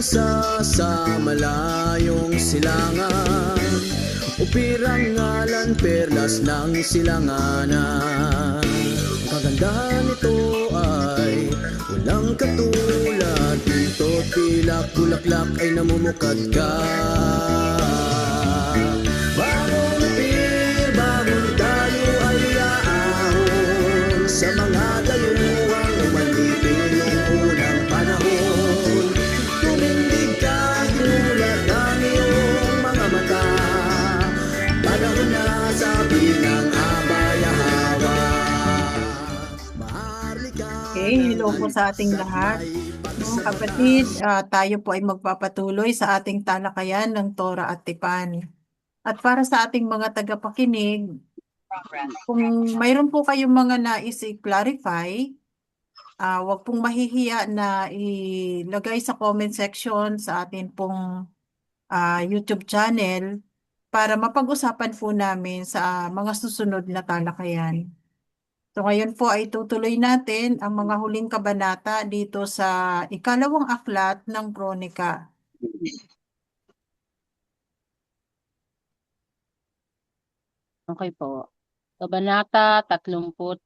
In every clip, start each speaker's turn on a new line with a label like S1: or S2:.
S1: sa malayong silangan, upirang ngalan perlas ng silanganan. Ang kagandahan nito ay walang katulad, dito tila bulaklak ay namumukad ka. Bangon upir, bangon tayo ay aahon sa mga dayuhang umalipin noong unang panahon. Tumindig ka, gulat ang iyong mga mata, panahon na sabi ng abayahawa.
S2: Okay, hello po sa ating lahat. Mga kapatid, tayo po ay magpapatuloy sa ating talakayan ng Torah at Tipan. At para sa ating mga tagapakinig, kung mayroon po kayong mga nais i-clarify, huwag pong mahihiya na ilagay sa comment section sa atin pong YouTube channel para mapag-usapan po namin sa mga susunod na talakayan. So ngayon po ay tutuloy natin ang mga huling kabanata dito sa ikalawang aklat ng Kronika.
S3: Okay po. Kabanata 31.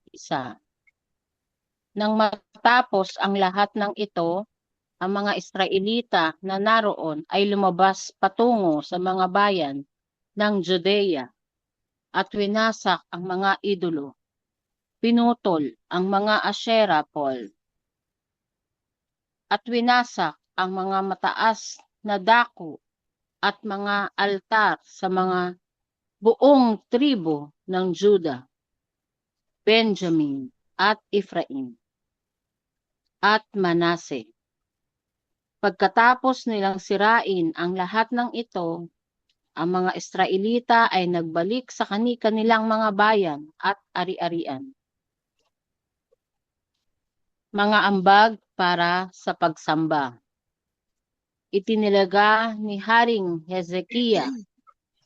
S3: Nang matapos ang lahat ng ito, ang mga Israelita na naroon ay lumabas patungo sa mga bayan ng Judea at winasak ang mga idolo. Pinutol ang mga Asherah pole at winasak ang mga mataas na dako at mga altar sa mga buong tribo ng Juda, Benjamin at Ephraim at Manase. Pagkatapos nilang sirain ang lahat ng ito, ang mga Israelita ay nagbalik sa kani-kanilang mga bayan at ari-arian. Mga ambag para sa pagsamba. Itinilaga ni Haring Hezekiah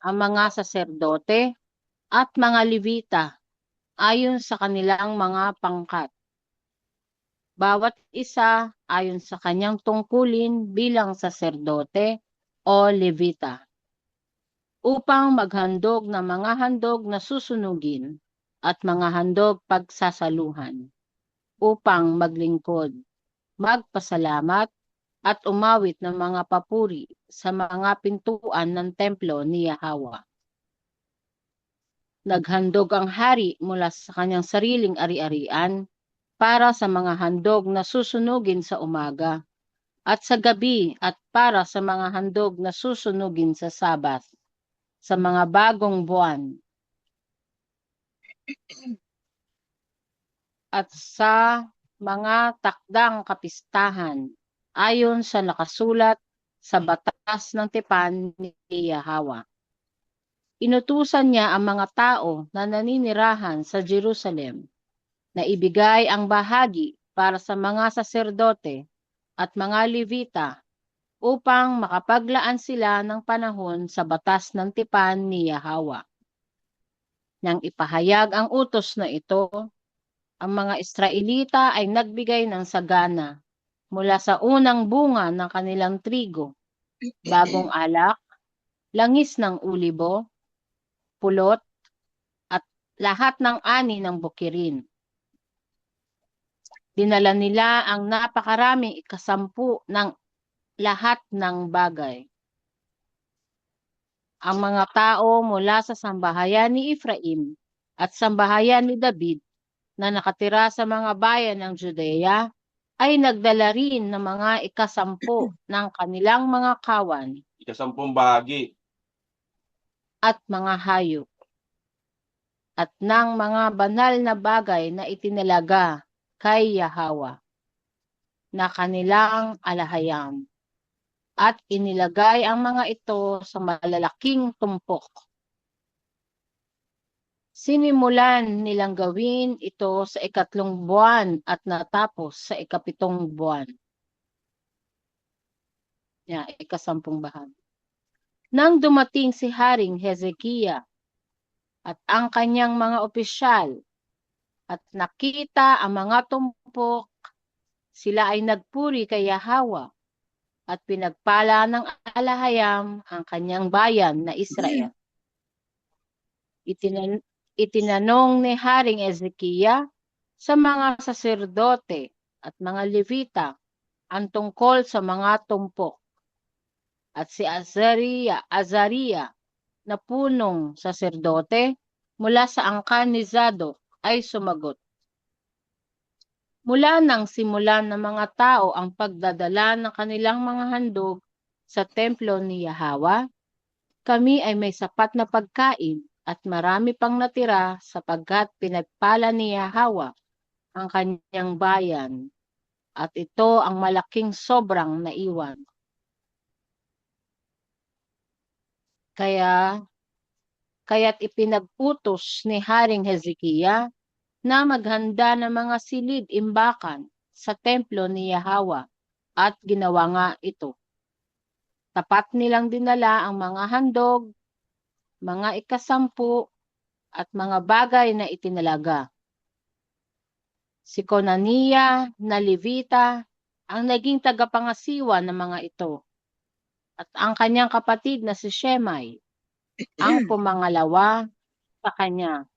S3: ang mga saserdote at mga Levita ayon sa kanilang mga pangkat. Bawat isa ayon sa kanyang tungkulin bilang saserdote o Levita, upang maghandog ng mga handog na susunugin at mga handog pagsasaluhan, upang maglingkod, magpasalamat at umawit ng mga papuri sa mga pintuan ng templo ni Yahweh. Naghandog ang hari mula sa kanyang sariling ari-arian para sa mga handog na susunugin sa umaga at sa gabi at para sa mga handog na susunugin sa Sabat, sa mga bagong buwan at sa mga takdang kapistahan ayon sa nakasulat sa batas ng tipan ni Yahweh. Inutusan niya ang mga tao na naninirahan sa Jerusalem na ibigay ang bahagi para sa mga saserdote at mga Levita upang makapaglaan sila ng panahon sa batas ng tipan ni Yahweh. Nang ipahayag ang utos na ito, ang mga Israelita ay nagbigay ng sagana mula sa unang bunga ng kanilang trigo, bagong alak, langis ng ulibo, pulot, at lahat ng ani ng bukirin. Dinala nila ang napakaraming ikasampu ng lahat ng bagay. Ang mga tao mula sa sambahayan ni Ephraim at sambahayan ni David na nakatira sa mga bayan ng Judea ay nagdala rin ng mga ikasampu ng kanilang mga kawan.
S4: Ikasampung bahagi.
S3: At mga hayop. At ng mga banal na bagay na itinalaga kay Yahweh na kanilang alahayam. At inilagay ang mga ito sa malalaking tumpok. Sinimulan nilang gawin ito sa 3 buwan at natapos sa 7 buwan. Ikasampung bahagi. Nang dumating si Haring Hezekiah at ang kanyang mga opisyal at nakita ang mga tumpok, sila ay nagpuri kay Yahweh at pinagpala ng alahayam ang kanyang bayan na Israel. Itinanong ni Haring Ezekiya sa mga saserdote at mga Levita ang tungkol sa mga tumpok. At si Azariah na punong saserdote mula sa angkan ni Zadok ay sumagot. Mula nang simulan ng mga tao ang pagdadala ng kanilang mga handog sa templo ni Yahweh, kami ay may sapat na pagkain at marami pang natira sapagkat pinagpala ni Yahweh ang kanyang bayan at ito ang malaking sobrang naiwan. Kaya't ipinag-utos ni Haring Hezekiah na maghanda ng mga silid-imbakan sa templo ni Yahweh at ginawa nga ito. Tapat nilang dinala ang mga handog, mga ikasampu at mga bagay na itinalaga. Si Konaniya na Levita ang naging tagapangasiwa ng mga ito at ang kanyang kapatid na si Shemai ang pumangalawa sa kanya.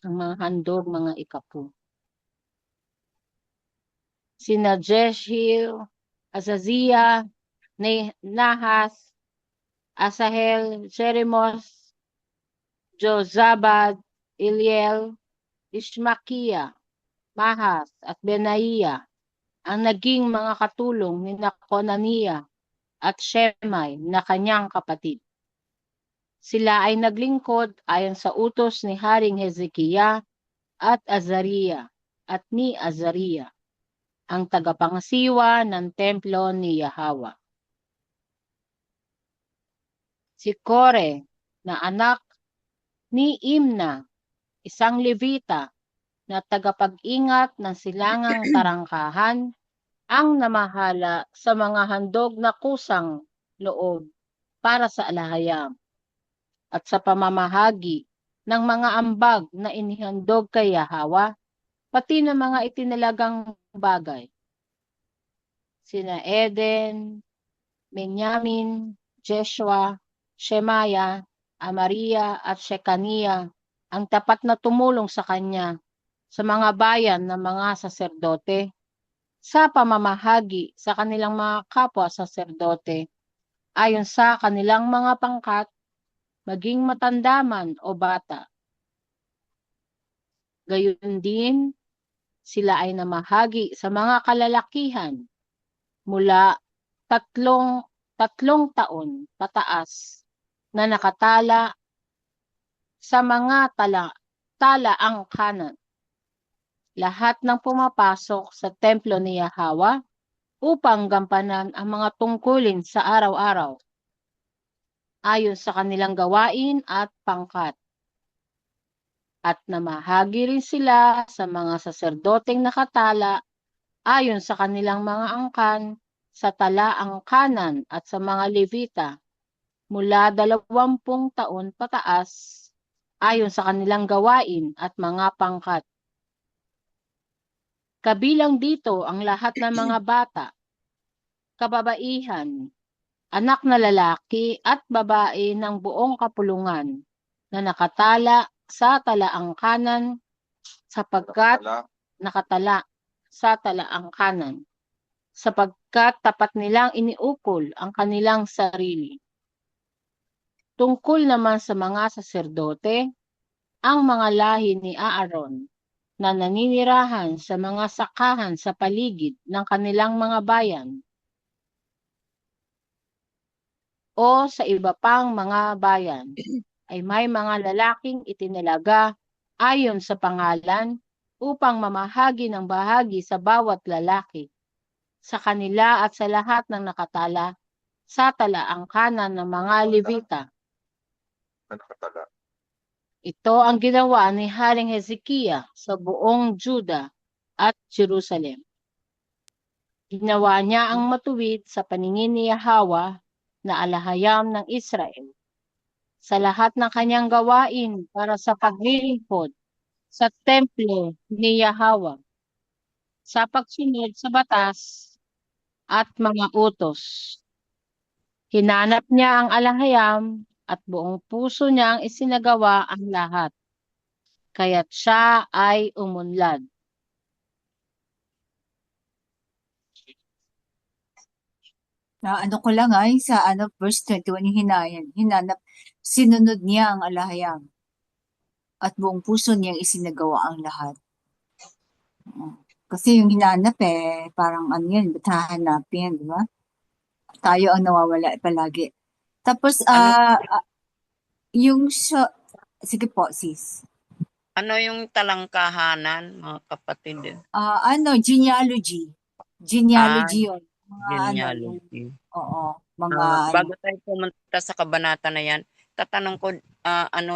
S3: Ang mga handog, mga ikapu. Sina Jeshil, Azaziah, Nahas, Asahel, Jeremos, Jozabad, Eliel, Ishmakia, Mahas at Benaiah ang naging mga katulong ni Konaniya at Shemai na kanyang kapatid. Sila ay naglingkod ayon sa utos ni Haring Hezekiah at Azariah at ni Azariah, ang tagapangasiwa ng templo ni Yahweh. Si Kore na anak ni Imna, isang Levita na tagapag-ingat ng silangang tarangkahan, ang namahala sa mga handog na kusang loob para sa alahayam at sa pamamahagi ng mga ambag na inihandog kay Yahweh, pati ng mga itinalagang bagay. Sina Eden, Benyamin, Jeshua, Shemaya, Amaria at Shekaniya ang tapat na tumulong sa kanya sa mga bayan ng mga saserdote sa pamamahagi sa kanilang mga kapwa saserdote ayon sa kanilang mga pangkat, maging matanda man o bata. Gayon din, sila ay namahagi sa mga kalalakihan mula tatlong taon pataas na nakatala sa mga talaang kanan. Lahat ng pumapasok sa templo ni Yahweh upang gampanan ang mga tungkulin sa araw-araw ayon sa kanilang gawain at pangkat. At namahagi rin sila sa mga saserdoteng nakatala ayon sa kanilang mga angkan sa talaang kanan at sa mga Levita mula 20 taon pataas ayon sa kanilang gawain at mga pangkat. Kabilang dito ang lahat ng mga bata, kababaihan, anak na lalaki at babae ng buong kapulungan na nakatala sa talaang kanan sapagkat tapat nilang iniukol ang kanilang sarili. Tungkol naman sa mga saserdote, ang mga lahi ni Aaron na naninirahan sa mga sakahan sa paligid ng kanilang mga bayan o sa iba pang mga bayan ay may mga lalaking itinalaga ayon sa pangalan upang mamahagi ng bahagi sa bawat lalaki sa kanila at sa lahat ng nakatala sa talaang kanan ng mga Levita. Ito ang ginawa ni Haring Hezekiah sa buong Juda at Jerusalem. Ginawa niya ang matuwid sa paningin ni Yahweh na alahayam ng Israel sa lahat ng kanyang gawain para sa paglilingkod sa templo ni Yahweh sa pagsunod sa batas at mga utos. Hinanap niya ang alahayam at buong puso niyang isinagawa ang lahat. Kaya't siya ay umunlad.
S4: Na ano ko lang ay sa verse 21 yung hinanap, sinunod niya ang alahayam at buong puso niyang isinagawa ang lahat. Kasi yung hinanap parang ano yan, ba't hahanapin, di ba? Tayo ang nawawala palagi. Tapos, yung sige po, sis.
S5: Ano yung talangkahanan, mga kapatid?
S4: Genealogy. Genealogy yun. Mga
S5: Genealogy.
S4: oo, mga
S5: Bago tayo pumunta sa kabanata na yan, tatanong ko,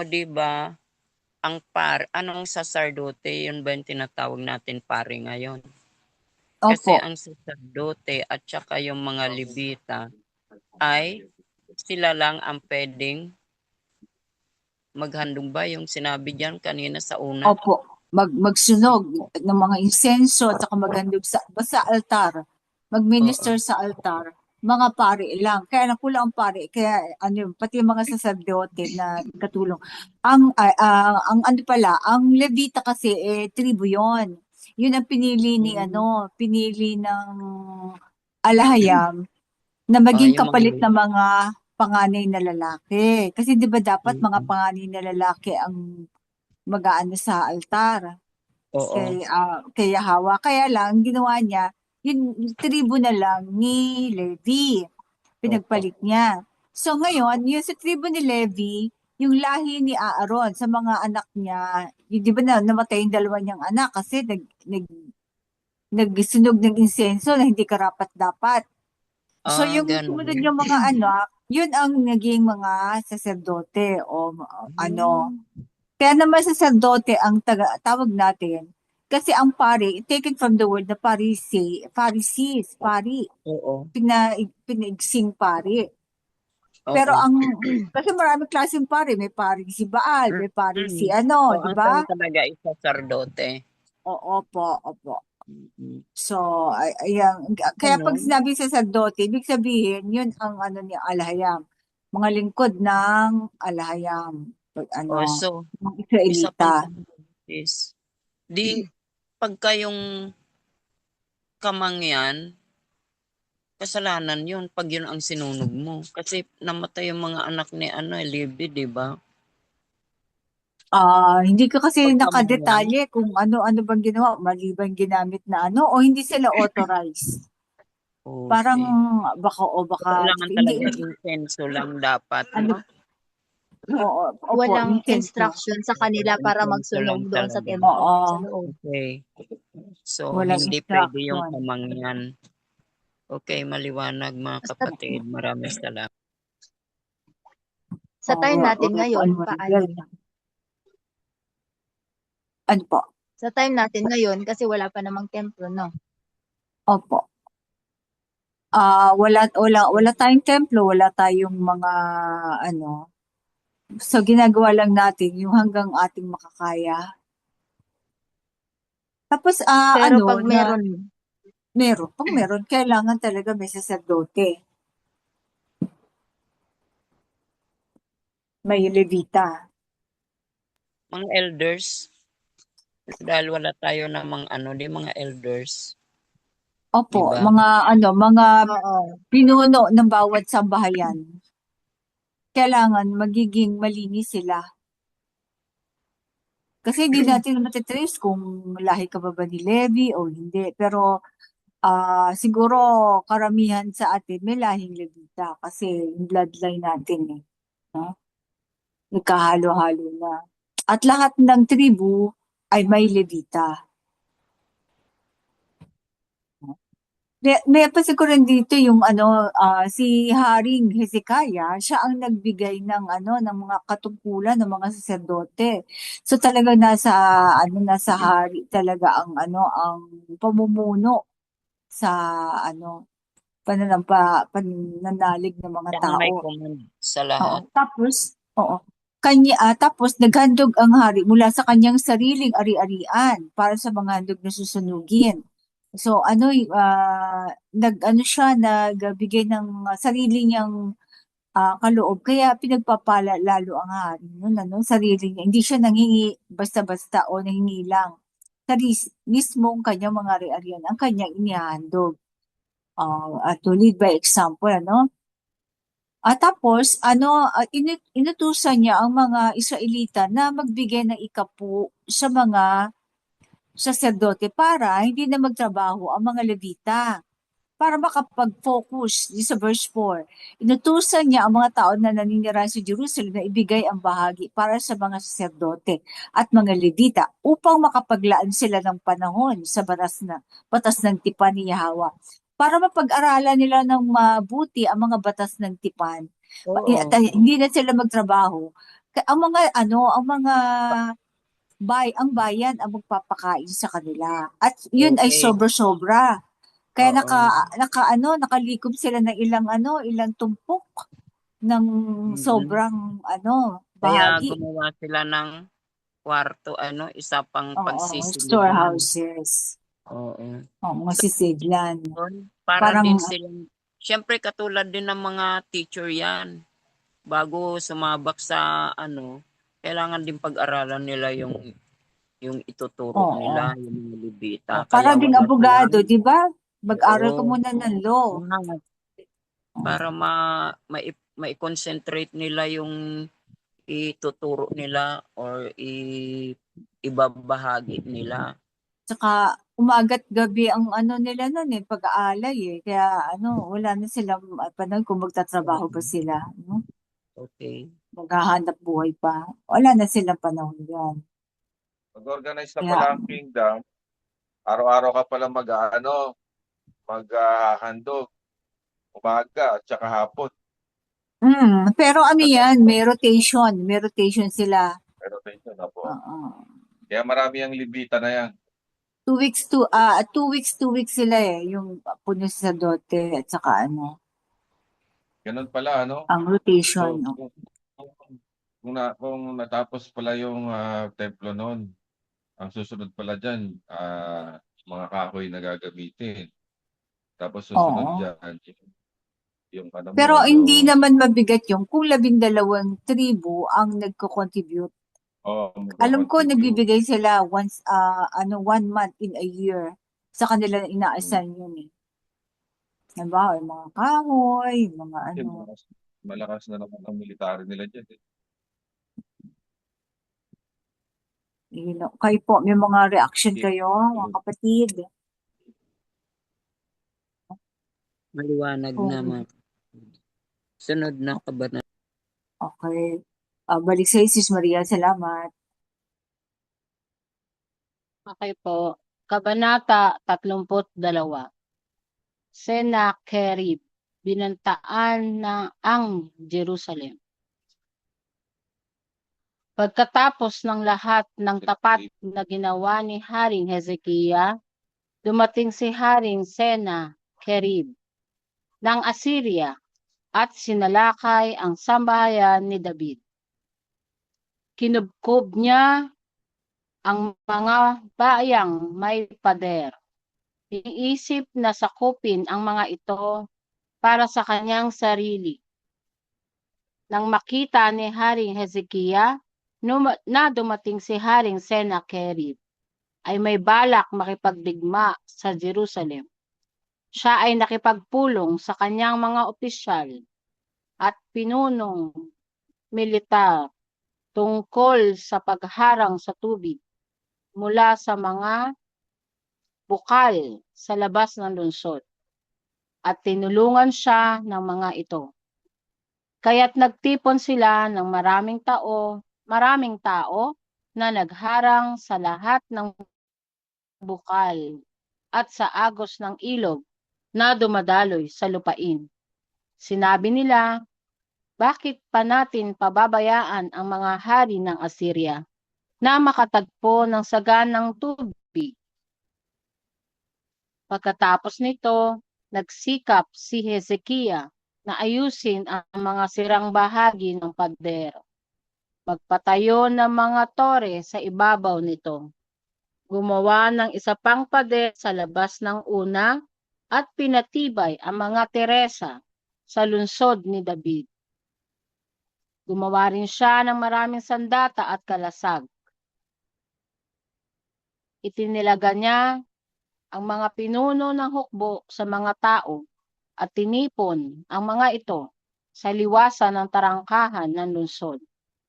S5: di ba, ang anong sacerdote, yun ba yung tinatawag natin pare ngayon? Kasi ang sacerdote at saka yung mga Levita ay sila lang ang pwedeng maghandog ba yung sinabi diyan kanina sa una?
S4: Opo, magsunog ng mga insenso at saka maghandog sa altar, magminister sa altar, mga pare lang. Kaya nakulang ang pare, kaya pati yung mga saserdote na katulong. Ang Levita kasi tribu 'yon. Yun ang pinili ng alahayam na maging kapalit ng mga panganay na lalaki. Kasi 'di ba dapat mga panganay na lalaki ang mag-aano sa altar kay Yahweh. Kaya lang ginawa niya yung tribu na lang ni Levi. Pinagpalit niya. So ngayon, yung sa tribu ni Levi, yung lahi ni Aaron sa mga anak niya, di ba namatay yung dalawa niyang anak kasi nagsunog ng insenso na hindi karapat-dapat. So yung sumunod yung mga anak, yun ang naging mga saserdote o Kaya naman saserdote ang tawag natin. Kasi ang pari, taken from the word na Pharisees, pari.
S5: Oo.
S4: Pinagsing pari. Pero kasi maraming klaseng pari. May pari si Baal, may pari si di ba?
S5: Ang talaga ay sacerdote.
S4: Opo. So, kaya pag sinabi sacerdote, ibig sabihin, yun ang ni Alahayam. Mga lingkod ng Alahayam.
S5: So,
S4: mga Israelita.
S5: Pagka yung kamangyan, kasalanan yun pag yun ang sinunog mo. Kasi namatay yung mga anak ni Levi, di ba?
S4: Hindi ko kasi nakadetalye kung ano bang ginawa, maliban ginamit na o hindi sila authorized.
S5: Okay.
S4: Parang baka
S5: kailangan talaga insenso lang dapat, no?
S6: Walang instruction sa kanila para magsunog doon sa templo.
S5: Okay. So,
S4: Walang
S5: hindi pwede yung kamangyan. Okay, maliwanag mga kapatid. Maraming salamat.
S6: Sa time natin ngayon, paano?
S4: Ano po?
S6: Sa time natin ngayon, kasi wala pa namang templo, no?
S4: Opo. Wala tayong templo, wala tayong mga So, ginagawa lang natin yung hanggang ating makakaya. Tapos,
S6: Pero pag
S4: pag meron, kailangan talaga may saserdote. May Levita.
S5: Mga elders, dahil wala tayo na mga elders.
S4: Opo,
S5: diba?
S4: mga pinuno ng bawat sambahayan. Kailangan magiging malinis sila. Kasi hindi natin matitrace kung lahi ka ba ni Levi o hindi. Pero siguro karamihan sa atin may lahing Levita kasi yung bloodline natin no? Nagkahalo-halo na. At lahat ng tribu ay may Levita. May ko rin dito yung si Haring Hezekiah, siya ang nagbigay ng ng mga katungkulan ng mga saserdote. So talaga nasa hari talaga ang ang pamumuno sa pananalig ng mga tao.
S5: May command sa lahat.
S4: Tapos naghandog ang hari mula sa kanyang sariling ari-arian para sa mga handog na susunugin. So nag-ano siya, nagbigay ng sarili niyang kaloob, kaya pinagpapala lalo ang hari nun, sarili niya. Hindi siya nanghingi basta-basta o nanghingi lang. Mismong kanyang mga ari-arian ang kanyang inihandog. At to lead by example, At tapos, inutusan niya ang mga Israelita na magbigay ng ikapu sa mga saserdote para hindi na magtrabaho ang mga Levita, para makapag-focus sa verse 4. Inutusan niya ang mga tao na naninirahan sa Jerusalem na ibigay ang bahagi para sa mga saserdote at mga Levita upang makapaglaan sila ng panahon sa batas ng tipan ni Yahweh, para mapag-aralan nila ng mabuti ang mga batas ng tipan. At
S5: Oo.
S4: hindi na sila magtrabaho. Ang mga ang bayan ang magpapakain sa kanila. At yun ay
S5: Okay.
S4: sobra-sobra. Kaya
S5: Oo.
S4: nakalikom sila ng ilang tumpok ng
S5: Mm.
S4: sobrang
S5: Kaya
S4: bahagi.
S5: gumawa sila ng kwarto, isa pang
S4: Oo,
S5: pagsisiligan.
S4: storehouses.
S5: Oo.
S4: Oo, mga sisidlan.
S5: Para
S4: Parang,
S5: din silang, syempre katulad din ng mga teacher yan. Bago sumabak sa kailangan din pag-aralan nila yung ituturo nila,
S4: oo.
S5: yung mga libita.
S4: Para
S5: Kaya
S4: ding
S5: wala
S4: abogado,
S5: silang,
S4: di ba? Mag-aral ka
S5: oo,
S4: muna ng law.
S5: lahat. Para mai-concentrate nila yung ituturo nila or ibabahagi nila.
S4: Tsaka umaga't gabi ang nila nun pag-aalay Kaya wala na silang panahon kung magtatrabaho ba sila.
S5: Okay.
S4: Maghahanap buhay pa. Wala na silang panahon yan.
S7: Mag-organize na
S4: Kaya,
S7: pala ang kingdom. Araw-araw ka pala maghahandog. Umaga at saka hapon.
S4: pero yan, may rotation sila.
S7: Pero tension na po.
S4: Oo.
S7: Kaya marami ang libita na yan.
S4: 2 weeks, 2 weeks sila yung puno sa dote at saka
S7: Ganun pala,
S4: ang rotation.
S7: So, kung natapos pala yung templo noon, ang susunod pala dyan, mga kahoy na gagamitin. Tapos susunod
S4: Oo.
S7: dyan, yung
S4: Pero hindi naman mabigat yung kung 12 tribu ang nagko-contribute. Alam ko nagbibigay sila once 1 month in a year sa kanila inaasan yun Diba? Yung mga kahoy, yung mga
S7: Malakas na naman ang military nila dyan.
S4: Kayo po, may mga reaction kayo, mga kapatid?
S5: Maliwanag na mga sunod na kabanata.
S4: Okay. Balik sa Sis Maria, salamat.
S3: Okay po. Kabanata 32. Sennacherib, binantaan na ang Jerusalem. Pagkatapos ng lahat ng tapat na ginawa ni Haring Hezekiah, dumating si Haring Sennacherib ng Assyria at sinalakay ang sambahayan ni David. Kinubkob niya ang mga bayang may pader. Iniisip na sakupin ang mga ito para sa kanyang sarili. Nang makita ni Haring Hezekiah na dumating si Haring Sennacherib, ay may balak makipagdigma sa Jerusalem. Siya ay nakipagpulong sa kanyang mga opisyal at pinunong militar tungkol sa pagharang sa tubig mula sa mga bukal sa labas ng lungsod, at tinulungan siya ng mga ito. Kaya't nagtipon sila ng maraming tao na nagharang sa lahat ng bukal at sa agos ng ilog na dumadaloy sa lupain. Sinabi nila, bakit pa natin pababayaan ang mga hari ng Assyria na makatagpo ng saganang tubig? Pagkatapos nito, nagsikap si Hezekiah na ayusin ang mga sirang bahagi ng pader. Magpatayo ng mga tore sa ibabaw nito. Gumawa ng isa pang pader sa labas ng una at pinatibay ang mga teresa sa lungsod ni David. Gumawa rin siya ng maraming sandata at kalasag. Itinilaga niya ang mga pinuno ng hukbo sa mga tao at tinipon ang mga ito sa liwasan ng tarangkahan ng lungsod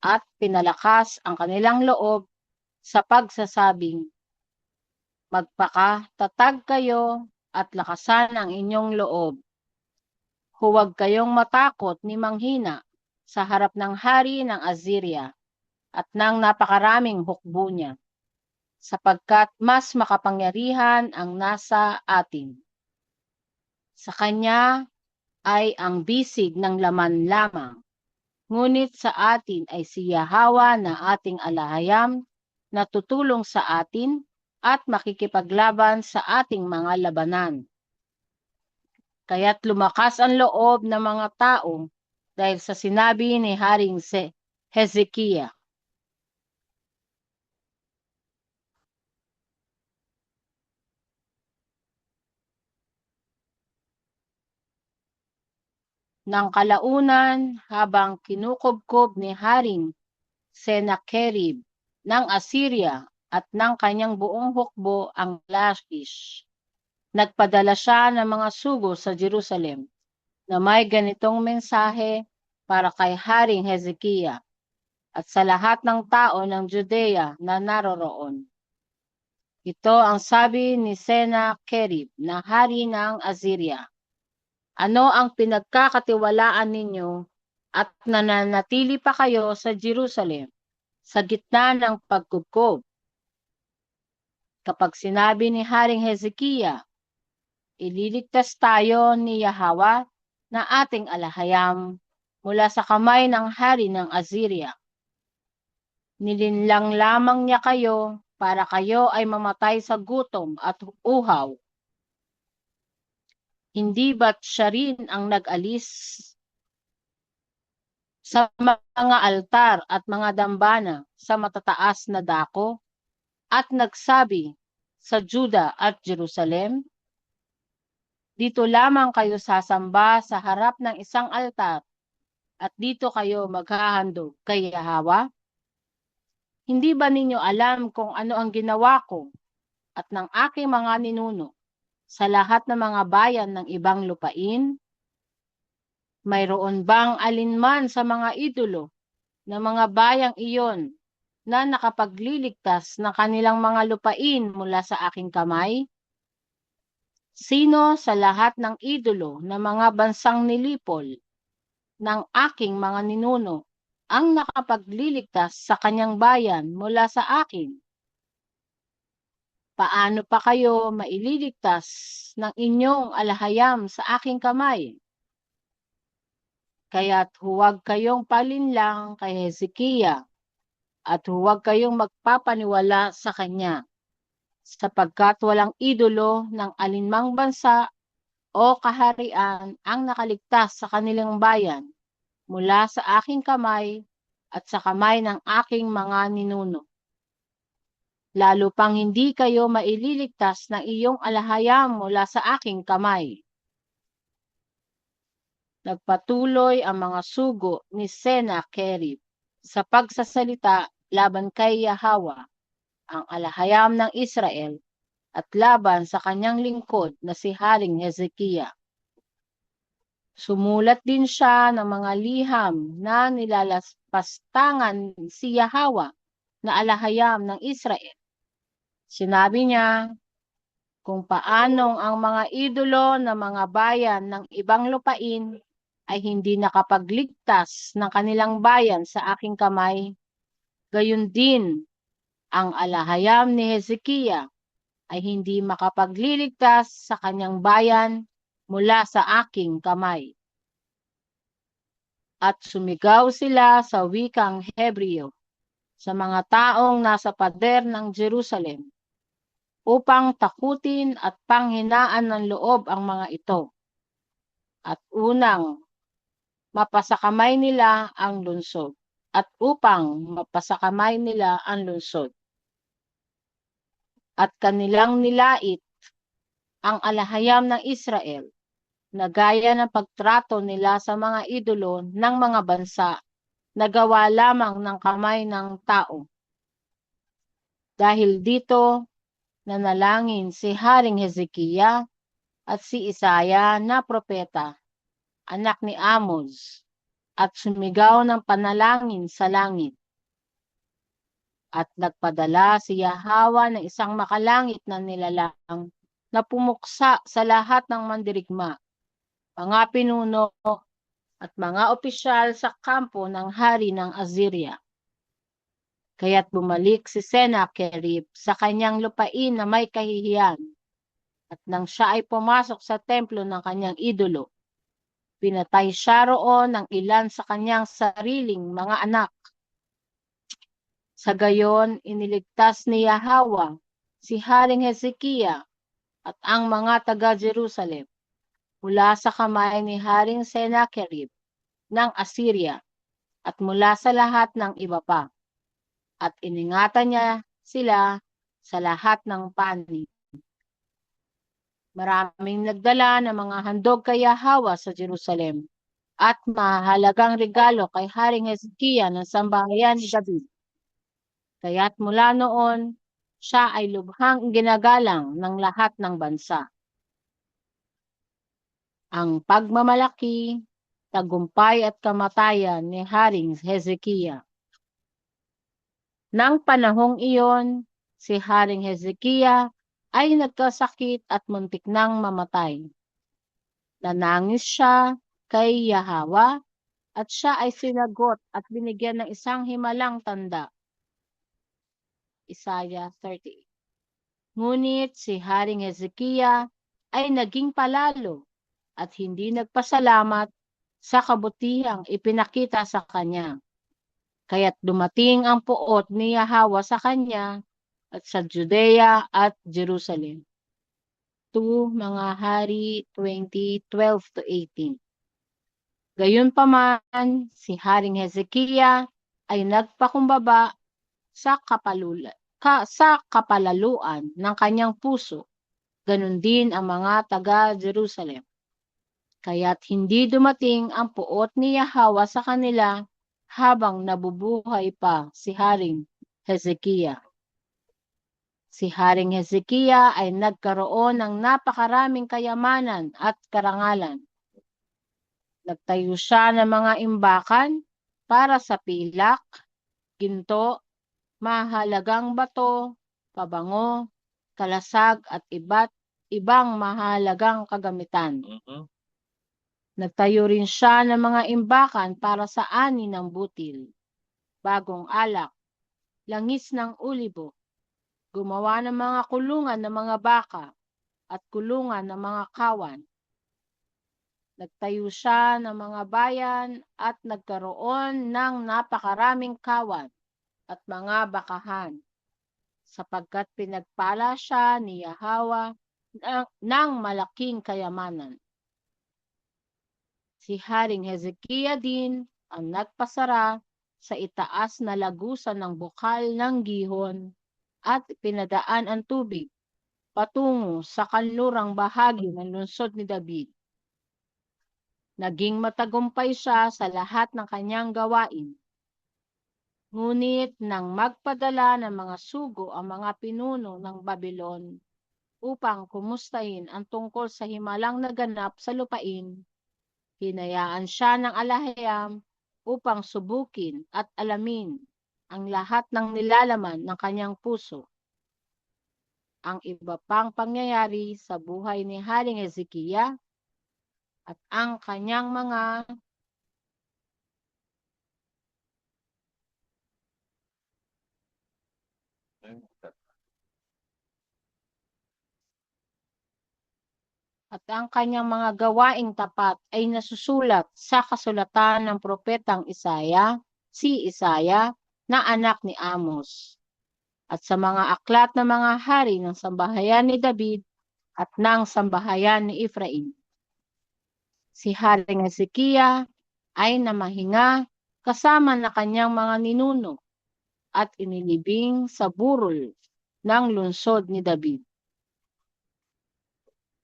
S3: at pinalakas ang kanilang loob sa pagsasabing, magpakatatag kayo at lakasan ang inyong loob. Huwag kayong matakot ni manghina sa harap ng hari ng Assyria at ng napakaraming hukbo niya, sapagkat mas makapangyarihan ang nasa atin. Sa kanya ay ang bisig ng laman lamang, ngunit sa atin ay si Yahwa na ating alahayam na tutulong sa atin at makikipaglaban sa ating mga labanan. Kaya't lumakas ang loob ng mga tao dahil sa sinabi ni Haring Hezekiah. Nang kalaunan, habang kinukubkob ni Haring Sennacherib ng Assyria at ng kanyang buong hukbo ang Lachish, nagpadala siya ng mga sugo sa Jerusalem na may ganitong mensahe para kay Haring Hezekiah at sa lahat ng tao ng Judea na naroroon. Ito ang sabi ni Sennacherib na hari ng Assyria. Ano ang pinagkakatiwalaan ninyo at nananatili pa kayo sa Jerusalem sa gitna ng pagkubkob? Kapag sinabi ni Haring Hezekiah, ililigtas tayo ni Yahwa na ating alahayam mula sa kamay ng hari ng Assyria. Nilinlang lamang niya kayo para kayo ay mamatay sa gutom at uhaw. Hindi ba't siya rin ang nag-alis sa mga altar at mga dambana sa matataas na dako at nagsabi sa Juda at Jerusalem, dito lamang kayo sasamba sa harap ng isang altar at dito kayo maghahandog kay Yahwa? Hindi ba ninyo alam kung ano ang ginawa ko at ng aking mga ninuno sa lahat ng mga bayan ng ibang lupain? Mayroon bang alinman sa mga idolo ng mga bayang iyon na nakapagliligtas ng kanilang mga lupain mula sa aking kamay? Sino sa lahat ng idolo ng mga bansang nilipol ng aking mga ninuno ang nakapagliligtas sa kanyang bayan mula sa akin? Paano pa kayo maililigtas ng inyong alahayam sa aking kamay? Kaya't huwag kayong palinlang kay Hezekiah at huwag kayong magpapaniwala sa kanya, sapagkat walang idolo ng alinmang bansa o kaharian ang nakaligtas sa kanilang bayan mula sa aking kamay at sa kamay ng aking mga ninuno. Lalo pang hindi kayo maililigtas ng iyong alahayam mula sa aking kamay. Nagpatuloy ang mga sugo ni Sennacherib sa pagsasalita laban kay Yahwa, ang alahayam ng Israel, at laban sa kanyang lingkod na si Haring Hezekiah. Sumulat din siya ng mga liham na nilalaspastangan si Yahwa na alahayam ng Israel. Sinabi niya kung paanong ang mga idolo ng mga bayan ng ibang lupain ay hindi nakapagligtas ng kanilang bayan sa aking kamay, gayon din ang alahayam ni Hezekiah ay hindi makapagliligtas sa kanyang bayan mula sa aking kamay. At sumigaw sila sa wikang Hebreo sa mga taong nasa pader ng Jerusalem upang takutin at panghinaan ng loob ang mga ito. At unang mapasakamay nila ang lungsod. At upang mapasakamay nila ang lungsod. at kanilang nilait ang alahayam ng Israel na gaya ng pagtrato nila sa mga idolo ng mga bansa na gawa lamang ng kamay ng tao. Dahil dito, nanalangin si Haring Hezekiah at si Isaya na propeta, anak ni Amos, at sumigaw ng panalangin sa langit. At nagpadala si Yahweh ng isang makalangit na nilalang na pumuksa sa lahat ng mandirigma, mga pinuno at mga opisyal sa kampo ng hari ng Assyria. Kaya't bumalik si Sennacherib sa kanyang lupain na may kahihiyan, at nang siya ay pumasok sa templo ng kanyang idolo, pinatay siya roon ng ilan sa kanyang sariling mga anak. Sa gayon, iniligtas ni Yahweh si Haring Hezekiah at ang mga taga-Jerusalem mula sa kamay ni Haring Sennacherib ng Assyria at mula sa lahat ng iba pa. At iningatan niya sila sa lahat ng panig. Maraming nagdala ng mga handog kay Yahweh sa Jerusalem at mahalagang regalo kay Haring Hezekiah ng sambahayan ni David. Kaya't mula noon, siya ay lubhang ginagalang ng lahat ng bansa. Ang pagmamalaki, tagumpay at kamatayan ni Haring Hezekiah. Nang panahong iyon, si Haring Hezekiah ay nagkasakit at muntik nang mamatay. Nanangis siya kay Yahweh at siya ay sinagot at binigyan ng isang himalang tanda. Isaiah 38. Ngunit si Haring Hezekiah ay naging palalo at hindi nagpasalamat sa kabutihang ipinakita sa kanya. Kaya't dumating ang puot ni Yahweh sa kanya at sa Judea at Jerusalem. 2 Mga Hari 20:12-18. Gayunpaman, si Haring Hezekiah ay nagpakumbaba sa kapalaluan ng kanyang puso, ganun din ang mga taga-Jerusalem. Kaya't hindi dumating ang puot ni Yahweh sa kanila habang nabubuhay pa si Haring Hezekiah. Si Haring Hezekiah ay nagkaroon ng napakaraming kayamanan at karangalan. Nagtayo siya ng mga imbakan para sa pilak, ginto, mahalagang bato, pabango, kalasag at iba't ibang mahalagang kagamitan. Nagtayo rin siya ng mga imbakan para sa ani ng butil, bagong alak, langis ng ulibo, gumawa ng mga kulungan ng mga baka at kulungan ng mga kawan. Nagtayo siya ng mga bayan at nagkaroon ng napakaraming kawan at mga bakahan, sapagkat pinagpala siya ni Yahweh ng malaking kayamanan. Si Haring Hezekiah din ang nagpasara sa itaas na lagusan ng bukal ng Gihon at pinadaan ang tubig patungo sa kanlurang bahagi ng lungsod ni David. Naging matagumpay siya sa lahat ng kanyang gawain. Ngunit nang magpadala ng mga sugo ang mga pinuno ng Babylon upang kumustahin ang tungkol sa himalang naganap sa lupain, hinayaan siya ng alahayam upang subukin at alamin ang lahat ng nilalaman ng kanyang puso. Ang iba pang pangyayari sa buhay ni Haring Hezekiah at ang kanyang mga gawaing tapat ay nasusulat sa kasulatan ng propetang Isaya, si Isaya na anak ni Amos, at sa mga aklat ng mga hari ng sambahayan ni David at ng sambahayan ni Ephraim. Si Haring Hezekiah ay namahinga kasama na kanyang mga ninuno at inilibing sa burol ng lungsod ni David.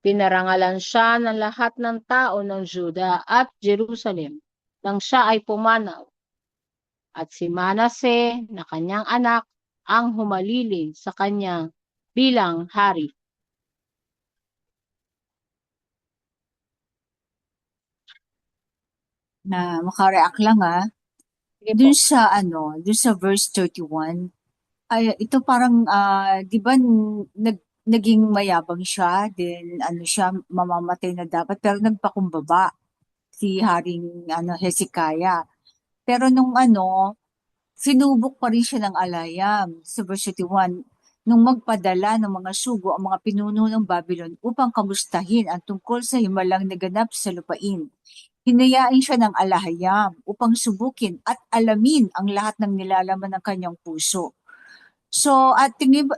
S3: Pinarangalan siya ng lahat ng tao ng Juda at Jerusalem nang siya ay pumanaw. At si Manase na kanyang anak ang humalili sa kanya bilang hari.
S4: Na makareact lang
S3: Sige
S4: dun
S3: po.
S4: sa dun sa verse 31, ay ito parang 'di ba naging mayabang siya, then siya mamamatay na dapat pero nagpakumbaba si Haring Hezekiah. Pero nung sinubok pa rin siya ng alayam sa verse 31 nung magpadala ng mga sugo ang mga pinuno ng Babylon upang kamustahin ang tungkol sa himalang naganap sa lupain. Hinayain siya ng alahayam upang subukin at alamin ang lahat ng nilalaman ng kanyang puso. So, at tingin ba,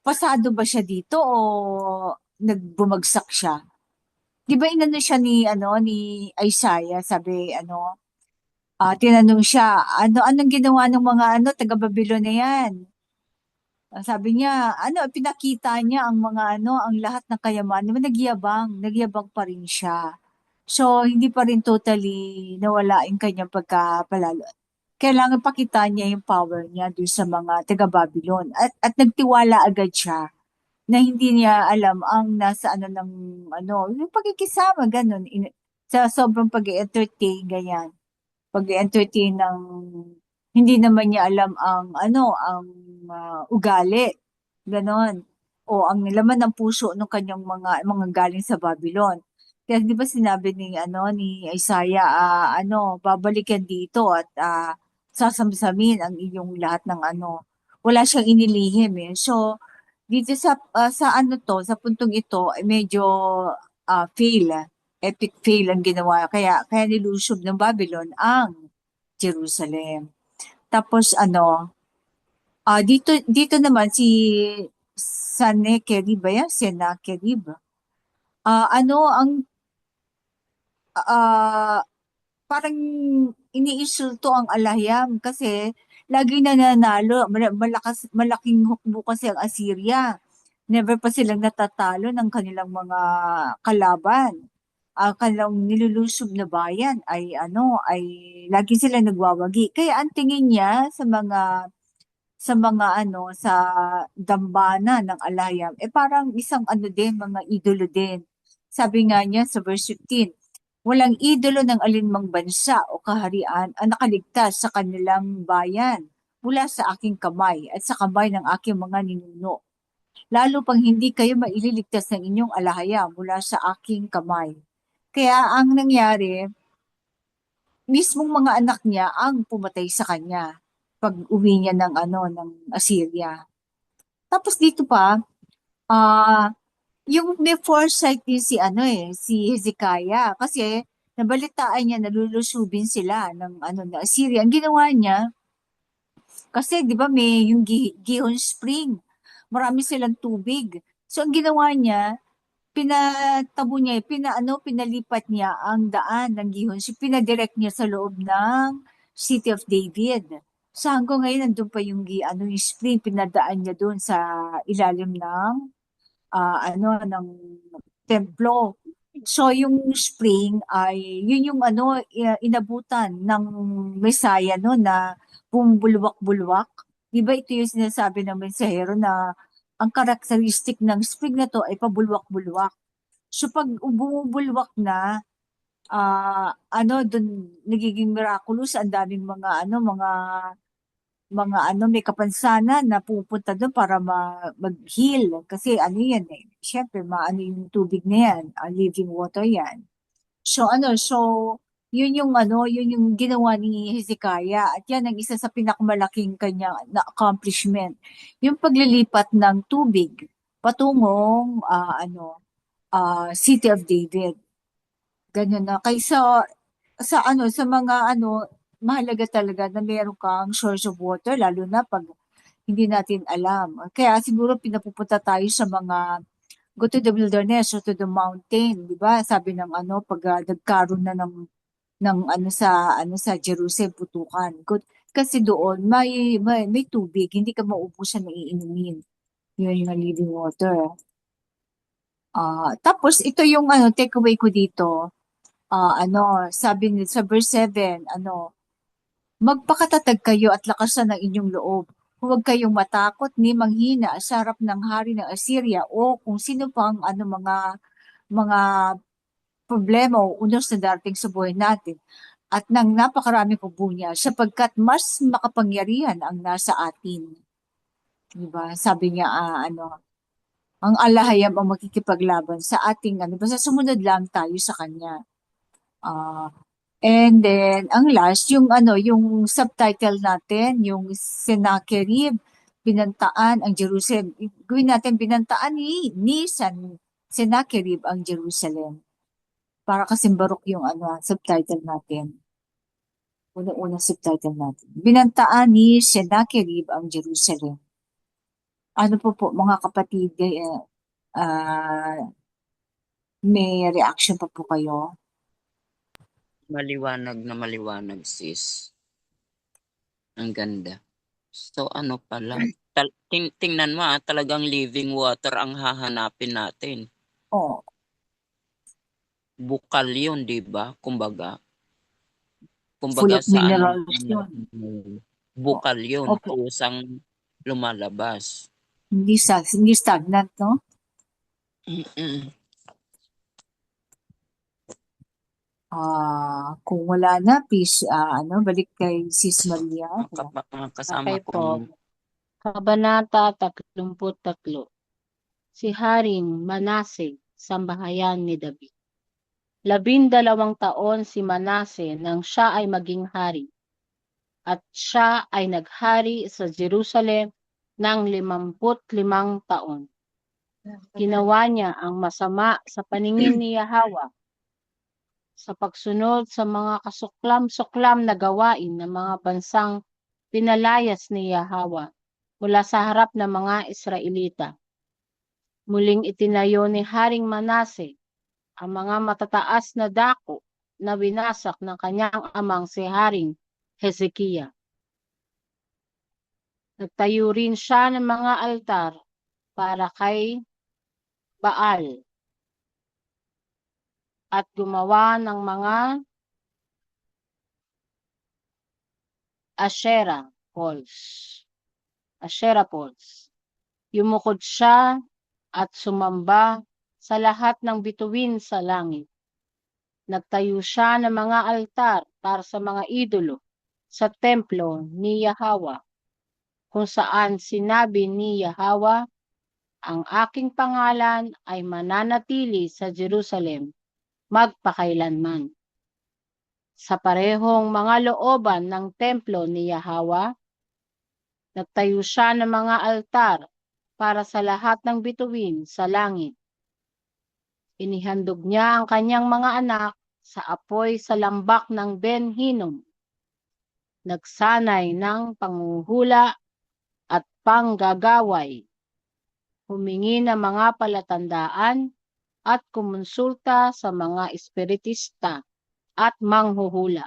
S4: pasado ba siya dito o nagbumagsak siya? Di ba inano siya ni Isaiah, sabi, tinanong siya, anong ginawa ng mga taga-Babylon na yan? Sabi niya, pinakita niya ang mga ang lahat ng kayamanan, nagyabang pa rin siya. So, hindi pa rin totally nawala yung kanyang pagkapalalo. Kailangan pakita niya yung power niya doon sa mga taga-Babylon. At nagtiwala agad siya na hindi niya alam ang nasa yung pagkikisama, ganun. Sa sobrang pag-entertain, ganyan. Pag-entertain ng, hindi naman niya alam ang, ugali. Ganon. O ang laman ng puso ng kanyang mga galing sa Babylon. Kaya di ba sinabi ni Isaiah, babalikan dito at sasamsamin ang iyong lahat ng wala siyang inilihim eh. So, dito sa sa puntong ito, ay medyo epic fail ang ginawa. Kaya nilusob ng Babylon ang Jerusalem. Tapos dito naman si Sennacherib ba yan? Sennacherib. Parang iniinsulto ang Alahiyam kasi lagi nananalo. Malaking hukbo kasi ang Assyria. Never pa silang natatalo ng kanilang mga kalaban. Ang kanilang nilulusob na bayan ay lagi silang nagwawagi. Kaya ang tingin niya sa sa dambana ng Alahiyam, parang isang mga idolo din. Sabi nga niya sa verse 15, walang idolo ng alinmang bansa o kaharian ang nakaligtas sa kanilang bayan mula sa aking kamay at sa kamay ng aking mga ninuno. Lalo pang hindi kayo maililigtas ng inyong alahaya mula sa aking kamay. Kaya ang nangyari, mismong mga anak niya ang pumatay sa kanya pag uwi niya ng ng Assyria. Tapos dito pa, yung may foresight din si Hezekiah kasi nabalitaan niya nalulusubin sila ng na Assyria. Ang ginawa niya kasi 'di ba may yung Gihon Spring. Marami silang tubig. So ang ginawa niya, pinalipat niya ang daan ng Gihon, pinadirect niya sa loob ng City of David. So hanggang ngayon nandun pa yung yung spring, pinadaan niya doon sa ilalim ng ng templo. So yung spring ay yun yung inabutan ng Messiah na bumubulwak-bulwak. Di ba ito yung sinasabi ng mensahero na ang karakteristik ng spring na to ay pabulwak-bulwak. So pag bumubulwak na, dun nagiging miraculous, ang daming may kapansanan na pupunta doon para mag-heal. Kasi yan eh. Siyempre, yung tubig na yan, living water yan. So yun yung ginawa ni Hezekiah at yan ang isa sa pinakamalaking kanyang accomplishment. Yung paglilipat ng tubig patungong City of David. Ganyan na. Kaysa sa mga mahalaga talaga na meron kang source of water lalo na pag hindi natin alam. Kaya siguro pinapupunta tayo sa mga go to the wilderness or to the mountain, di ba? Sabi ng pag nagkaroon na ng ng sa Jerusalem putukan. Kasi doon may tubig, hindi ka maubusan ng iinumin. Yun yung living water. Tapos ito yung takeaway ko dito. Sabi sa verse 7, magpakatatag kayo at lakasan ng inyong loob. Huwag kayong matakot ni manghina sa harap ng hari ng Assyria o kung sino pang mga problema o unos na darating sa buhay natin at ng napakarami po niya sapagkat mas makapangyarihan ang nasa atin. Diba? Sabi niya, ang alahayam ang makikipaglaban sa ating, basta sumunod lang tayo sa kanya. And then, ang last, yung subtitle natin, yung Sennacherib, binantaan ang Jerusalem. Gawin natin, binantaan ni Sennacherib ang Jerusalem. Para kasing barok yung subtitle natin. Unang-unang subtitle natin. Binantaan ni Sennacherib ang Jerusalem. Ano po mga kapatid, may reaction pa po kayo?
S5: Maliwanag, sis. Ang ganda. So, ano pala? Tingnan mo, talagang living water ang hahanapin natin.
S4: Oo.
S5: Bukal yun, di ba? Kumbaga
S4: Full of minerals yun.
S5: Bukal yun.
S4: Opo.
S5: Kusang lumalabas.
S4: Hindi stagnant, no? Kung wala na, please, balik kay Sis Maria.
S5: Kasama
S3: Okay
S5: ko.
S3: po. Kabanata 33. Si Haring Manase, sambahayan ni David. 12 taon si Manase nang siya ay maging hari. At siya ay naghari sa Jerusalem ng 55 taon. Ginawa niya ang masama sa paningin ni Yahweh sa pagsunod sa mga kasuklam-suklam na gawain ng mga bansang pinalayas ni Yahweh mula sa harap ng mga Israelita. Muling itinayo ni Haring Manase ang mga matataas na dako na winasak ng kanyang amang si Haring Hezekiah. Nagtayo rin siya ng mga altar para kay Baal at gumawa ng mga Asherah poles. Yumukod siya at sumamba sa lahat ng bituin sa langit. Nagtayo siya ng mga altar para sa mga idolo sa templo ni Yahweh, kung saan sinabi ni Yahweh, ang aking pangalan ay mananatili sa Jerusalem magpakailanman. Sa parehong mga looban ng templo ni Yahweh, nagtayo siya ng mga altar para sa lahat ng bituin sa langit. Inihandog niya ang kanyang mga anak sa apoy sa lambak ng Ben Hinnom. Nagsanay ng panguhula at panggagaway. Humingi ng mga palatandaan at kumonsulta sa mga espiritista at manghuhula.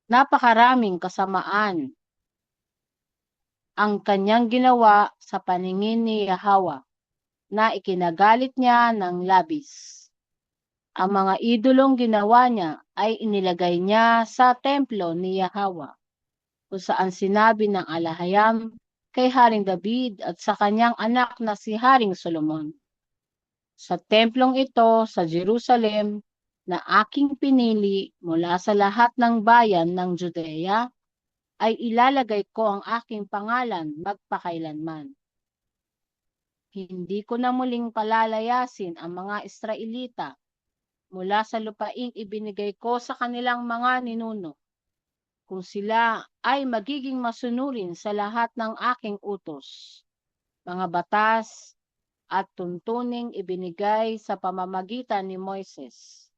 S3: Napakaraming kasamaan ang kanyang ginawa sa paningin ni Yahweh na ikinagalit niya ng labis. Ang mga idolong ginawa niya ay inilagay niya sa templo ni Yahweh, kung saan sinabi ng alahayam kay Haring David at sa kanyang anak na si Haring Solomon. Sa templong ito sa Jerusalem na aking pinili mula sa lahat ng bayan ng Judea, ay ilalagay ko ang aking pangalan magpakailanman. Hindi ko na muling palalayasin ang mga Israelita mula sa lupaing ibinigay ko sa kanilang mga ninuno, kung sila ay magiging masunurin sa lahat ng aking utos, mga batas at tuntuning ibinigay sa pamamagitan ni Moises.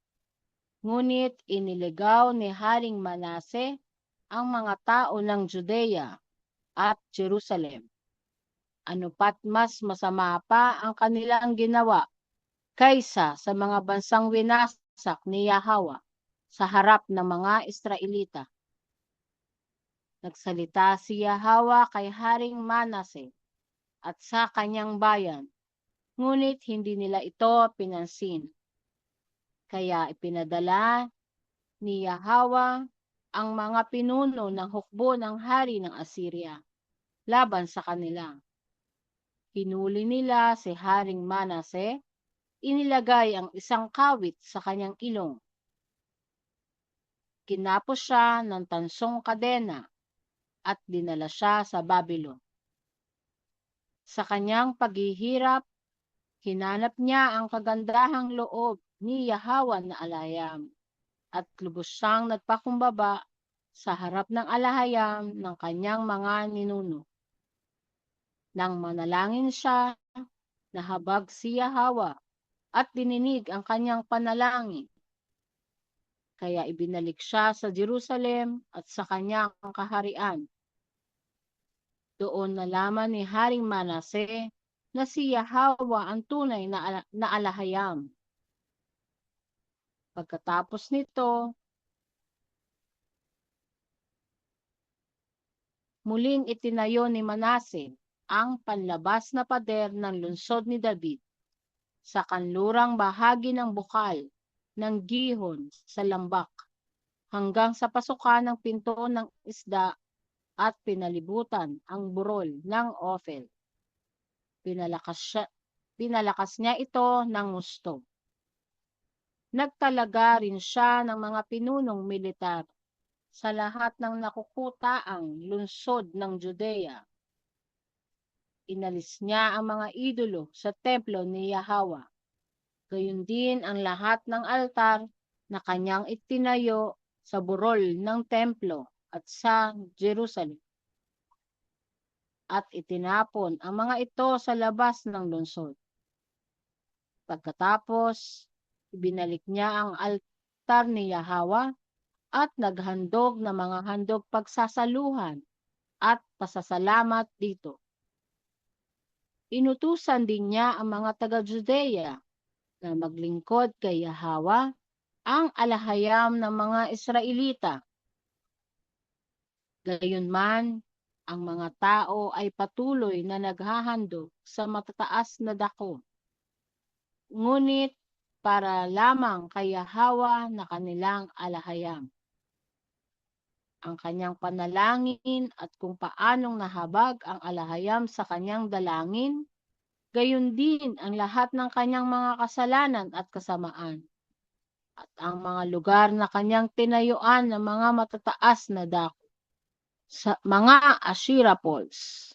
S3: Ngunit iniligaw ni Haring Manase ang mga tao ng Judea at Jerusalem. Ano pat mas masama pa ang kanilang ginawa kaysa sa mga bansang winasak ni Yahweh sa harap ng mga Israelita. Nagsalita si Yahweh kay Haring Manase at sa kanyang bayan, ngunit hindi nila ito pinansin. Kaya ipinadala ni Yahweh ang mga pinuno ng hukbo ng hari ng Assyria laban sa kanila. Hinuli nila si Haring Manase, inilagay ang isang kawit sa kanyang ilong. Kinapos siya ng tansong kadena at dinala siya sa Babylon. Sa kanyang paghihirap, hinanap niya ang kagandahang loob ni Yahweh na alahayam at lubos siyang nagpakumbaba sa harap ng alahayam ng kanyang mga ninuno. Nang manalangin siya, nahabag si Yahweh at dininig ang kanyang panalangin. Kaya ibinalik siya sa Jerusalem at sa kanyang kaharian. Doon nalaman ni Haring Manase na si Yahweh ang tunay na alahayam. Pagkatapos nito, muling itinayo ni Manase ang panlabas na pader ng lungsod ni David sa kanlurang bahagi ng bukal ng Gihon sa Lambak hanggang sa pasukan ng pinto ng isda at pinalibutan ang burol ng Ophel. Pinalakas niya ito ng gusto. Nagtalaga rin siya ng mga pinunong militar sa lahat ng nakukutaang lungsod ng Judea. Inalis niya ang mga idolo sa templo ni Yahweh. Gayon din ang lahat ng altar na kanyang itinayo sa burol ng templo at sa Jerusalem. At itinapon ang mga ito sa labas ng lungsod. Pagkatapos, ibinalik niya ang altar ni Yahweh at naghandog ng mga handog pagsasaluhan at pasasalamat dito. Inutusan din niya ang mga taga-Judea na maglingkod kay Yahweh, ang alahayam ng mga Israelita. Gayunman, ang mga tao ay patuloy na naghahandog sa matataas na dako. Ngunit para lamang kay Yahweh na kanilang alahayam. Ang kanyang panalangin at kung paanong nahabag ang alahayam sa kanyang dalangin, gayon din ang lahat ng kanyang mga kasalanan at kasamaan, at ang mga lugar na kanyang tinayuan ng mga matataas na dako, sa mga Asherah poles,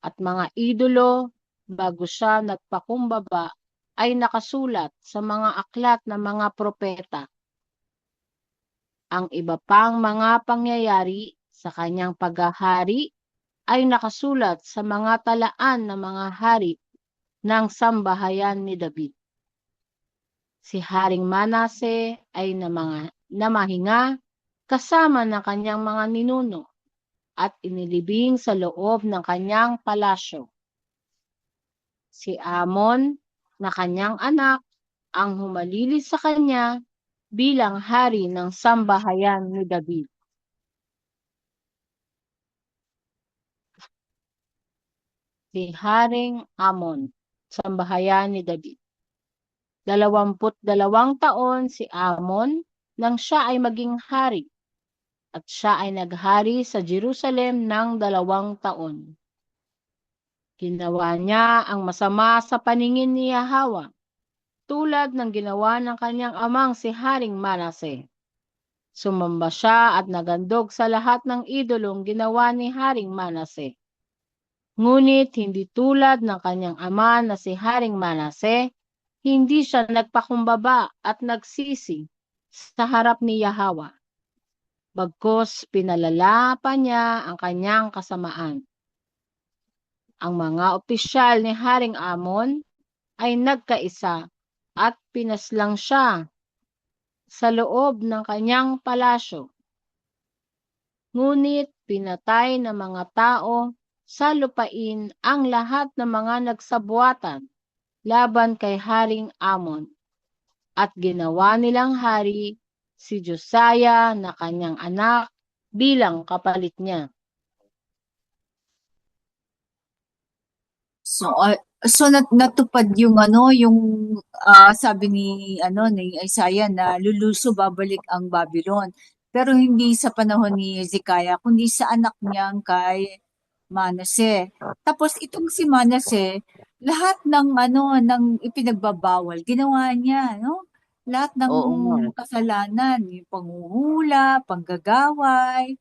S3: at mga idolo bago siya nagpakumbaba ay nakasulat sa mga aklat ng mga propeta. Ang iba pang mga pangyayari sa kanyang paghahari ay nakasulat sa mga talaan ng mga hari ng sambahayan ni David. Si Haring Manase ay namahinga kasama ng kanyang mga ninuno at inilibing sa loob ng kanyang palasyo. Si Amon na kanyang anak ang humalili sa kanya bilang hari ng sambahayan ni David. Si Haring Amon, sambahayan ni David. 22 taon si Amon nang siya ay maging hari, at siya ay naghari sa Jerusalem ng 2 taon. Ginawa niya ang masama sa paningin ni Yahweh, tulad ng ginawa ng kanyang amang si Haring Manase. Sumamba siya at nagandog sa lahat ng idolong ginawa ni Haring Manase. Ngunit hindi tulad ng kanyang ama na si Haring Manase, hindi siya nagpakumbaba at nagsisi sa harap ni Yahweh. Bagkus pinalala pa niya ang kanyang kasamaan. Ang mga opisyal ni Haring Amon ay nagkaisa at pinaslang siya sa loob ng kanyang palasyo. Ngunit pinatay ng mga tao sa lupain ang lahat ng mga nagsabuatan laban kay Haring Amon at ginawa nilang hari si Josiah na kanyang anak bilang kapalit niya.
S4: So natupad yung sabi ni Isaiah na luluso babalik ang Babylon. Pero hindi sa panahon ni Hezekiah, kundi sa anak niyang kay Manase. Tapos itong si Manase, lahat ng ipinagbabawal, ginawa niya, no? Lahat ng
S5: Oo nga.
S4: kasalanan, yung panghuhula, panggagaway,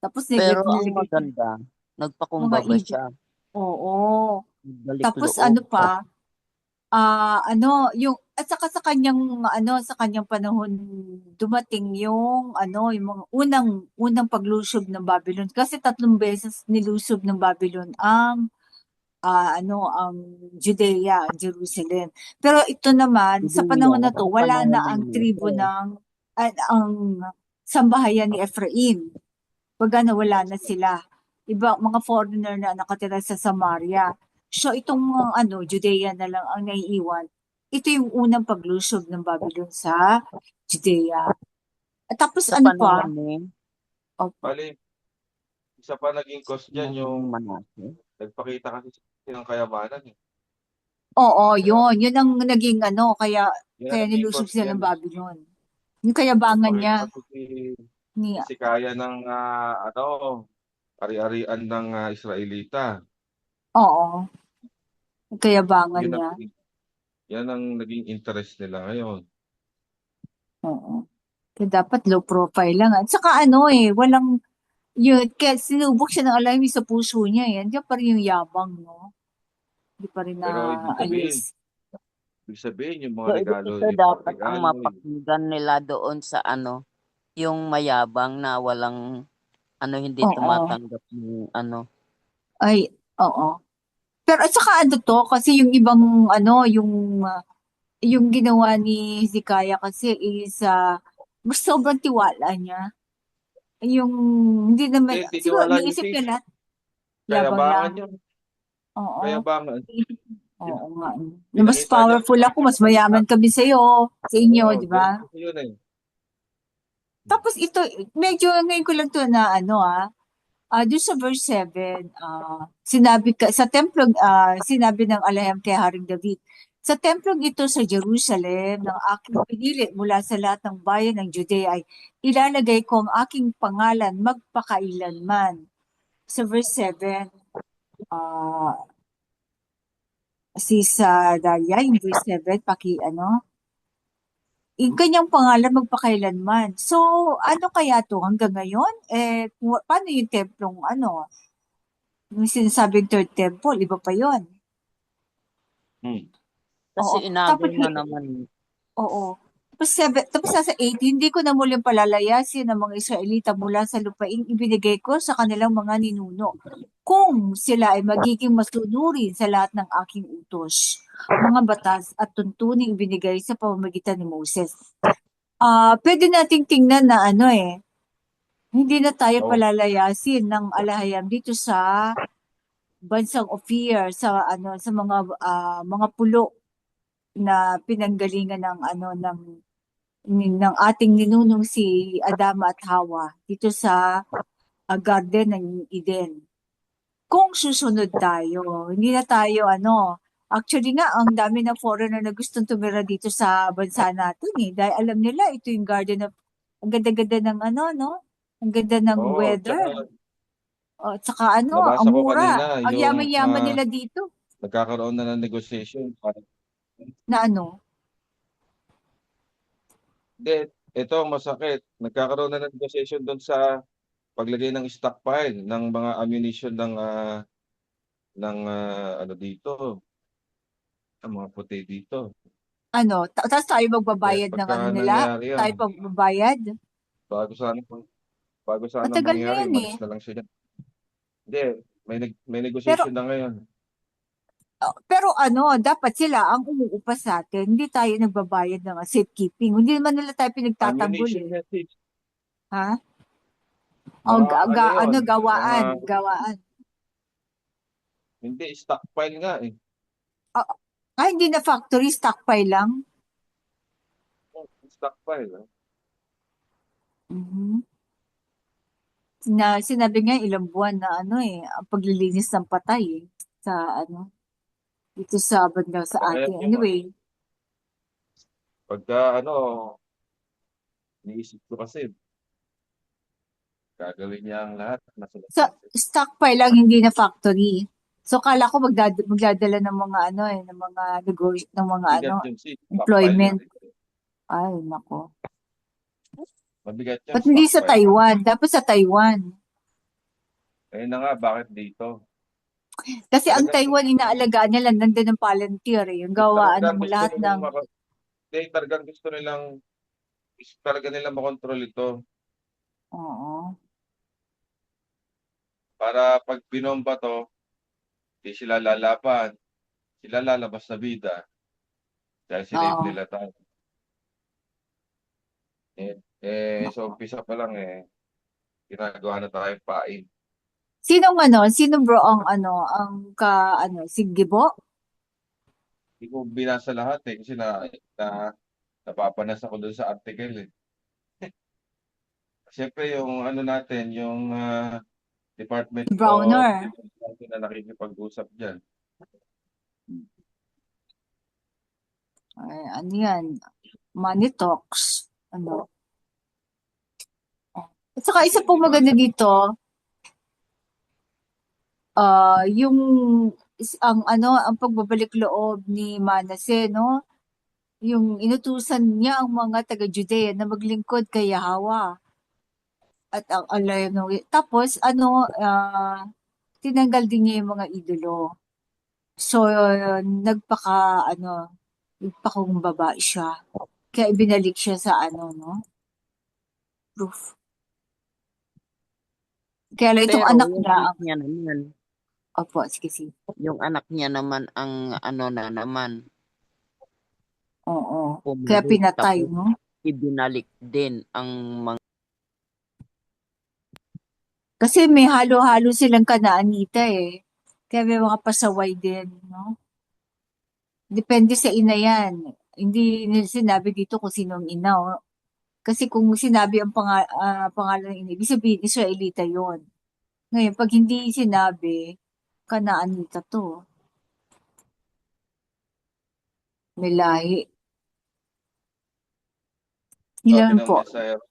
S4: tapos
S5: Pero ang
S4: nilagay
S5: maganda,
S4: mga
S5: nagpakumbaba
S4: evil.
S5: siya.
S4: Oo.
S5: Balik
S4: Tapos
S5: loob.
S4: at saka sa kanyang panahon dumating yung mga unang paglusob ng Babylon kasi 3 beses nilusob ng Babylon ang Judea, Jerusalem. Pero ito naman sa panahon na to
S5: Sa
S4: wala
S5: panahon
S4: na
S5: ni
S4: ang tribo
S5: Moses.
S4: ang sambahayan ni Ephraim. Wala na sila. Mga foreigner na nakatira sa Samaria. So itong Judea na lang ang naiiwan. Ito yung unang paglusob ng Babylon sa Judea. At tapos
S5: Sa
S4: pa?
S5: panahon ni
S7: Bali, isa pa naging cause dyan yung
S5: Manase.
S7: nagpakita kasi ng kayamanan eh.
S4: Oo, yun. Yun ang naging kaya
S7: Yan ang naging
S4: nilusob
S7: cause
S4: sila
S7: dyan
S4: ng
S7: eh.
S4: Babylon. Yung kayabangan niya
S7: Nagpakita kasi
S4: ni
S7: si Kaya ng ari-arian ng Israelita.
S4: oo, yung kayabangan
S7: Yun ang,
S4: niya.
S7: yan ang naging interest nila ngayon.
S4: Oo. Kaya dapat low profile lang. At saka walang kaya sinubok siya ng alay sa puso niya eh. Andiyan pa rin yung yabang, no? Hindi pa rin na
S7: Pero
S4: alis.
S7: ibig sabihin yung mga
S5: So,
S7: regalo,
S5: ito dapat ang
S7: regalo,
S5: mapakinggan nila doon sa yung mayabang na walang hindi
S4: Oo.
S5: tumatanggap ng
S4: Ay, oo. Pero at saka kasi yung ibang yung ginawa ni Hezekiah kasi is sobrang tiwala niya. Yung hindi naman,
S7: Hindi,
S4: siguro
S7: titiwala niyo
S4: niisip
S7: si
S4: niya lahat, yabang lang.
S7: kayabangan yun.
S4: Oo.
S7: Kayabangan.
S4: Oo nga. Na mas
S7: Pinakita niya.
S4: powerful ako, mas mayaman kami sa inyo,
S7: Oo,
S4: di ba?
S7: ganun kasi yun eh.
S4: Tapos ito, medyo ngayon ko lang to na doon sa verse 7, sinabi ng Alaham kay Haring David, sa templong ito sa Jerusalem ng aking pinili mula sa lahat ng bayan ng Judea ay ilalagay ko ang aking pangalan magpakailanman. Sa verse 7, sa Dalia, yung verse 7, yung kanyang pangalan magpakailanman. So, ano kaya to hanggang ngayon? Paano yung templong yung sinasabing third temple, iba pa yon.
S5: Kasi
S4: Oo.
S5: inagaw na naman.
S4: Oo. Tapos sa 8, hindi ko na muling palalayasin ang mga Israelita mula sa lupaing ibinigay ko sa kanilang mga ninuno. Kung sila ay magiging masunurin sa lahat ng aking utos, mga batas at tuntuning ibinigay sa pamamagitan ni Moses. Pwede nating tingnan na hindi na tayo palalayasin ng alahayam dito sa bansang Ophir, sa mga pulo na pinanggalingan ng ating ninunong si Adama at Hawa dito sa Garden ng Eden. Kung susunod tayo, hindi na tayo actually nga ang dami ng foreigner na gustong tumira dito sa bansa natin eh dahil alam nila ito yung garden of ang ganda-ganda ng ang ganda ng weather. At saka
S7: Nabasa
S4: ang
S7: ko
S4: mura.
S7: kanina
S4: Ang
S7: yung
S4: yaman-yaman nila dito.
S7: nagkakaroon na ng negotiation.
S4: Na
S7: Hindi, ito ang masakit. Nagkakaroon na ng negotiation doon sa paglagay ng stockpile ng mga ammunition ng dito. Ang mga puti dito.
S4: tapos tayo magbabayad ng
S7: Pagka
S4: nila?
S7: nangyari yan,
S4: Tayo magbabayad?
S7: bago sana
S4: Matagal na
S7: mangyari,
S4: yan
S7: malis na lang sila. Hindi, may
S4: Pero,
S7: negotiation na ngayon.
S4: pero dapat sila ang umuupa sa atin. Hindi tayo nagbabayad ng safekeeping. Hindi naman nila tayo pinagtatanggol
S7: Ammunition message.
S4: Ha?
S7: Mga yun,
S4: Gawaan.
S7: hindi, stockpile nga eh.
S4: Hindi na factory, stockpile lang.
S7: Stockpile.
S4: Mhm. Sinabi nga ilang buwan na ano ang paglilinis ng patay sa ano, dito sa banda sa
S7: Kaya
S4: atin.
S7: yung
S4: Anyway,
S7: pagka ano, iniisip ko kasi, gagawin niya ang lahat nasa
S4: sa
S7: labas.
S4: stockpile lang, hindi na factory. So kala ko magdadala ng mga ng mga ng mga
S7: Bigat yun, stockpile yun.
S4: employment. Ay, nako.
S7: Mabigat yun,
S4: Ba't hindi sa
S7: stockpile.
S4: Taiwan? Dapat sa Taiwan.
S7: Ayun na nga, bakit dito?
S4: Kasi ang
S7: Talagang,
S4: Taiwan, inaalagaan nila, nandun ng Palantir Yung gawaan
S7: talagang
S4: ng
S7: gusto
S4: lahat
S7: nilang
S4: ng,
S7: talagang gusto nilang, talaga nilang makontrol ito.
S4: oo.
S7: Para pag binomba to, di sila lalaban. Sila lalabas na bida. Dahil sinave
S4: Oo.
S7: nila tayo. Sa umpisa pa lang ginagawa na tayong pain.
S4: Sino bro ang si Gibo?
S7: Hindi ko binasa lahat kasi napapanas ako doon sa article Siyempre yung ano natin, yung Department of
S4: Browner.
S7: Defense na nakikipag-usap dyan.
S4: Ay, ano yan? Money talks. At saka isa pong maganda dito, yung ang pagbabalik loob ni Manase, no? Yung inutusan niya ang mga taga-Judea na maglingkod kay Yahweh. At ang tapos tinanggal din niya yung mga idolo. So nagpakumbaba siya. Kaya ibinalik siya sa proof. Kaya lang itong
S5: Pero
S4: anak
S5: yung
S4: niya,
S5: anak niya naman,
S4: opo, sige.
S5: yung anak niya naman ang ano na naman,
S4: Oo. Kaya
S5: pumunod
S4: pinatay,
S5: tapos
S4: no?
S5: ibinalik din ang mga
S4: Kasi may halo-halo silang Kanaanita Kaya may mga pasaway din, no? Depende sa ina yan. Hindi nila sinabi dito kung sino ang ina. Kasi kung sinabi ang pangalan ng ina, ibig sabihin Israelita yon. Ngayon, pag hindi sinabi, Kanaanita to. May lahi.
S7: Sabi
S4: Ilan
S7: ng
S4: po?
S7: Messiah,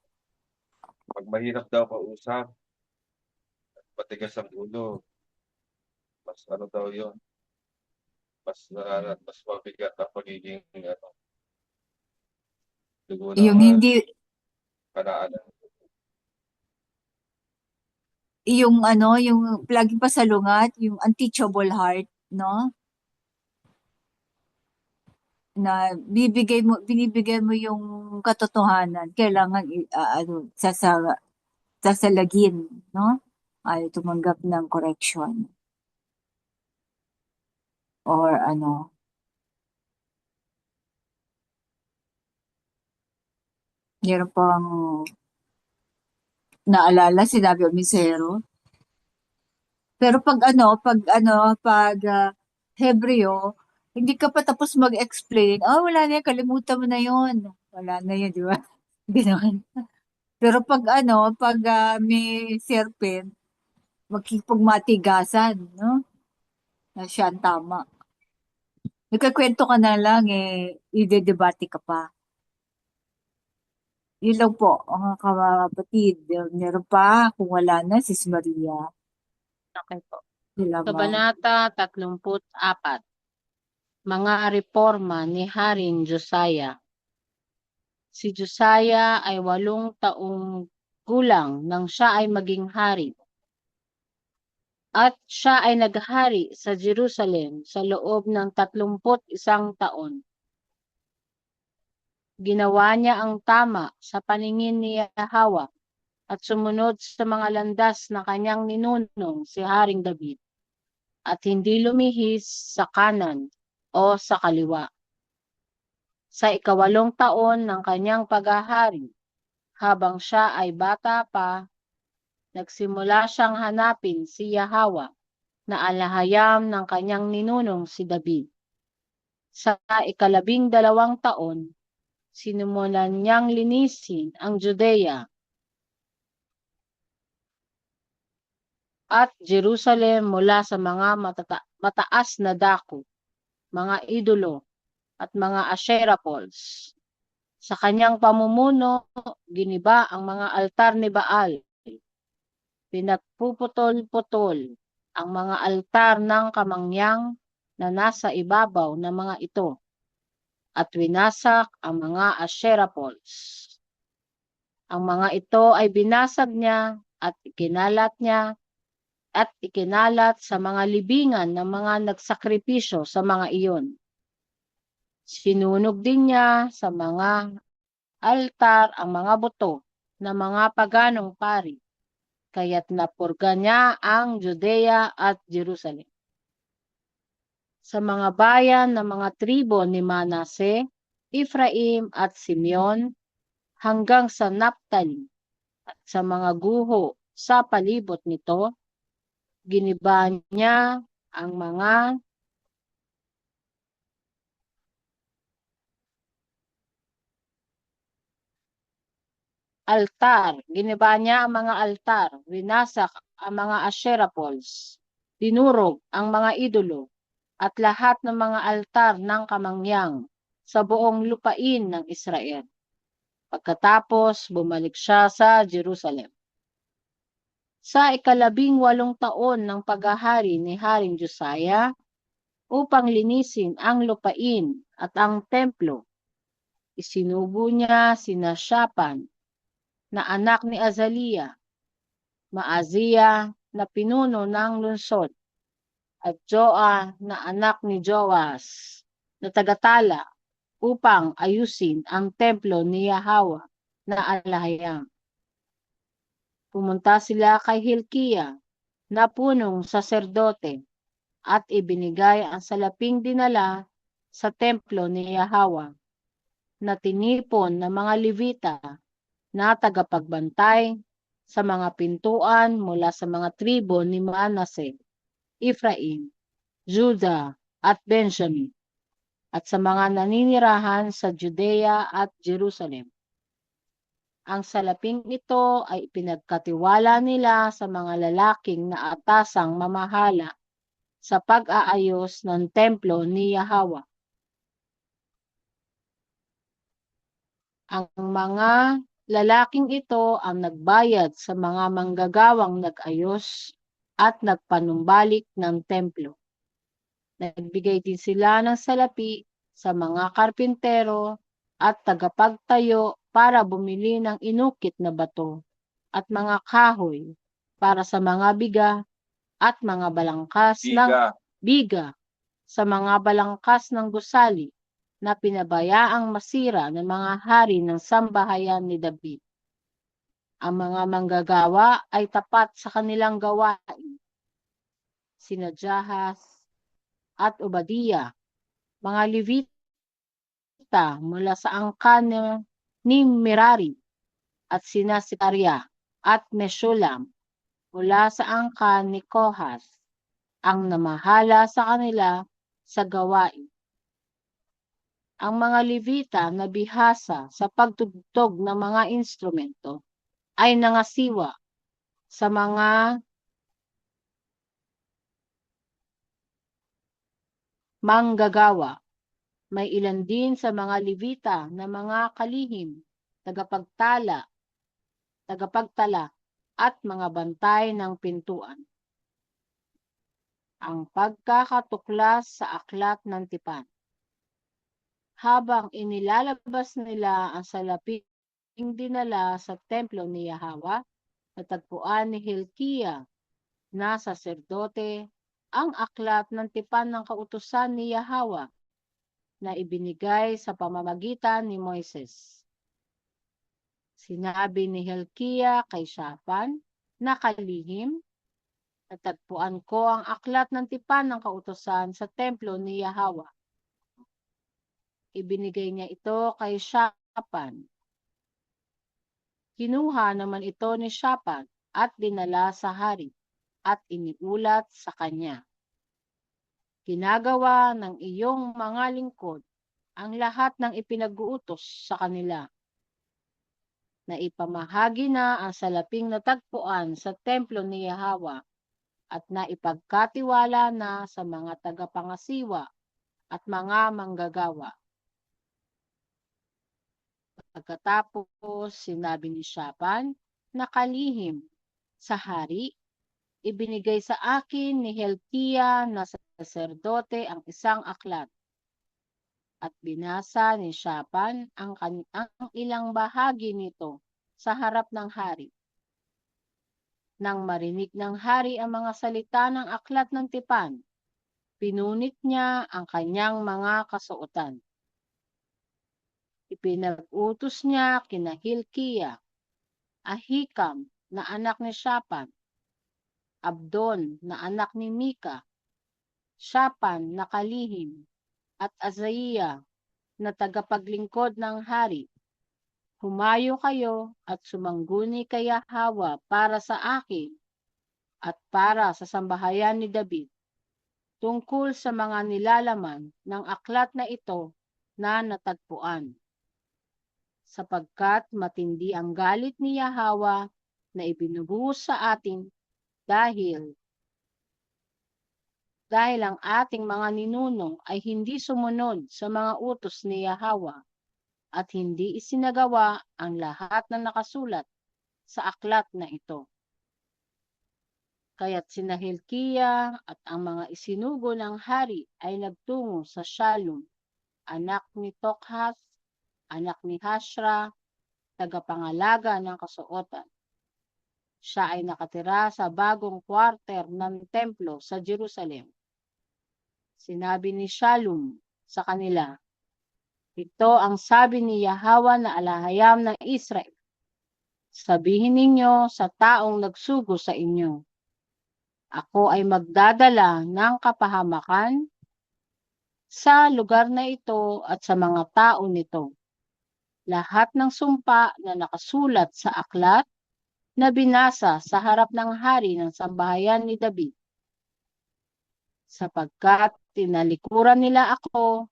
S7: pag mahirap daw kausap, patigas ang ulo, mas ano daw yun, mas mabigat ang pagiging dugo ng
S4: Yung hindi,
S7: kanaanan.
S4: yung laging pasalungat, yung unteachable heart, no? Na binibigay mo yung katotohanan, kailangan sasalagin, no? Ay tumanggap ng correction. Or meron pang naalala, sinabi o misero. Pero pag Hebreo, hindi ka pa tapos mag-explain, wala na yan, kalimutan mo na yon. Wala na yan, di ba? Ganoon. Pero pag may serpent, magkipagmatigasan, no? Na siya ang tama. Nagkakwento ka na lang, ide-debate ka pa. Yun lang po, mga kapatid. Meron pa, kung wala na, Sis Maria.
S3: Okay po.
S4: Salamat.
S3: Kabanata 34. Mga reforma ni Haring Josiah. Si Josiah ay 8 taong gulang nang siya ay maging hari. At siya ay naghari sa Jerusalem sa loob ng 31 taon. Ginawa niya ang tama sa paningin ni Yahweh at sumunod sa mga landas na kanyang ninunong si Haring David at hindi lumihis sa kanan o sa kaliwa. Sa 8 taon ng kanyang paghahari, habang siya ay bata pa, nagsimula siyang hanapin si Yahweh na alahayam ng kanyang ninunong si David. Sa 12 taon, sinimulan niyang linisin ang Judea at Jerusalem mula sa mga mataas na dako, mga idolo, at mga Asherah poles. Sa kanyang pamumuno, giniba ang mga altar ni Baal. Pinagpuputol-putol ang mga altar ng kamangyang na nasa ibabaw ng mga ito at winasak ang mga Asherah poles. Ang mga ito ay binasag niya at ikinalat sa mga libingan ng mga nagsakripisyo sa mga iyon. Sinunog din niya sa mga altar ang mga buto ng mga paganong pari, kaya't napurga niya ang Judea at Jerusalem. Sa mga bayan ng mga tribo ni Manase, Ephraim at Simeon, hanggang sa Naphtali at sa mga guho sa palibot nito, giniba niya ang mga altar. Giniba niya ang mga altar, winasak ang mga Asherah poles, dinurog ang mga idolo, at lahat ng mga altar ng kamangyang sa buong lupain ng Israel. Pagkatapos, bumalik siya sa Jerusalem. Sa 18 taon ng paghahari ni Haring Josiah, upang linisin ang lupain at ang templo, isinubo niya sina Shaphan na anak ni Azaliah, Maazia na pinuno ng lungsod, at Joah na anak ni Joas na tagatala upang ayusin ang templo ni Yahweh na Alahayam. Pumunta sila kay Hilkiah na punong saserdote at ibinigay ang salaping dinala sa templo ni Yahweh na tinipon ng mga Levita na tagapagbantay sa mga pintuan mula sa mga tribo ni Manase, Ephraim, Judah at Benjamin, at sa mga naninirahan sa Judea at Jerusalem. Ang salaping ito ay pinagkatiwala nila sa mga lalaking na atasang mamahala sa pag-aayos ng templo ni Yahweh. Ang mga lalaking ito ang nagbayad sa mga manggagawang nag-ayos at nagpanumbalik ng templo. Nagbigay din sila ng salapi sa mga karpintero at tagapagtayo para bumili ng inukit na bato at mga kahoy para sa mga biga at mga balangkas ng biga sa mga balangkas ng gusali na pinabayaang masira ng mga hari ng sambahayan ni David. Ang mga manggagawa ay tapat sa kanilang gawain. Sina Jahas at Obadiah, mga Levita mula sa angkan ni Merari, at sina Sekaria at Meshulam mula sa angkan ni Kohas, ang namahala sa kanila sa gawain. Ang mga Levita na bihasa sa pagtugtog ng mga instrumento ay nangasiwa sa mga manggagawa. May ilan din sa mga Levita na mga kalihim, tagapagtala at mga bantay ng pintuan. Ang pagkakatuklas sa aklat ng tipan. Habang inilalabas nila ang salaping dinala sa templo ni Yahweh, natagpuan ni Hilkiah na saserdote ang aklat ng tipan ng kautusan ni Yahweh na ibinigay sa pamamagitan ni Moises. Sinabi ni Hilkiah kay Shaphan na kalihim, natagpuan ko ang aklat ng tipan ng kautusan sa templo ni Yahweh. Ibinigay niya ito kay Shaphan. Kinuha naman ito ni Shaphan at dinala sa hari at iniulat sa kanya. Ginagawa ng iyong mga lingkod ang lahat ng ipinag-uutos sa kanila. Na ipamahagi na ang salaping natagpuan sa templo ni Yahweh at naipagkatiwala na sa mga tagapangasiwa at mga manggagawa. Pagkatapos, sinabi ni Shaphan na kalihim sa hari, ibinigay sa akin ni Hilkiah na saserdote ang isang aklat. At binasa ni Shaphan ang ilang bahagi nito sa harap ng hari. Nang marinig ng hari ang mga salita ng aklat ng tipan, pinunit niya ang kanyang mga kasuotan. Ipinag-utos niya kina Hilkiah, Ahikam na anak ni Shaphan, Abdon na anak ni Mika, Shaphan na kalihim, at Azariah na tagapaglingkod ng hari. Humayo kayo at sumangguni kay Yahwa para sa akin at para sa sambahayan ni David tungkol sa mga nilalaman ng aklat na ito na natagpuan. Sapagkat matindi ang galit ni Yahwa na ibinubuhos sa atin dahil ang ating mga ninuno ay hindi sumunod sa mga utos ni Yahwa at hindi isinagawa ang lahat na nakasulat sa aklat na ito. Kaya't sina Hilkiah at ang mga isinugo ng hari ay nagtungo sa Shallum, anak ni Tokhas, anak ni Hashra, tagapangalaga ng kasuotan. Siya ay nakatira sa bagong kwarter ng templo sa Jerusalem. Sinabi ni Shallum sa kanila, ito ang sabi ni Yahwa na alahayam ng Israel. Sabihin ninyo sa taong nagsugo sa inyo, ako ay magdadala ng kapahamakan sa lugar na ito at sa mga tao nito. Lahat ng sumpa na nakasulat sa aklat na binasa sa harap ng hari ng sambahayan ni David. Sapagkat tinalikuran nila ako,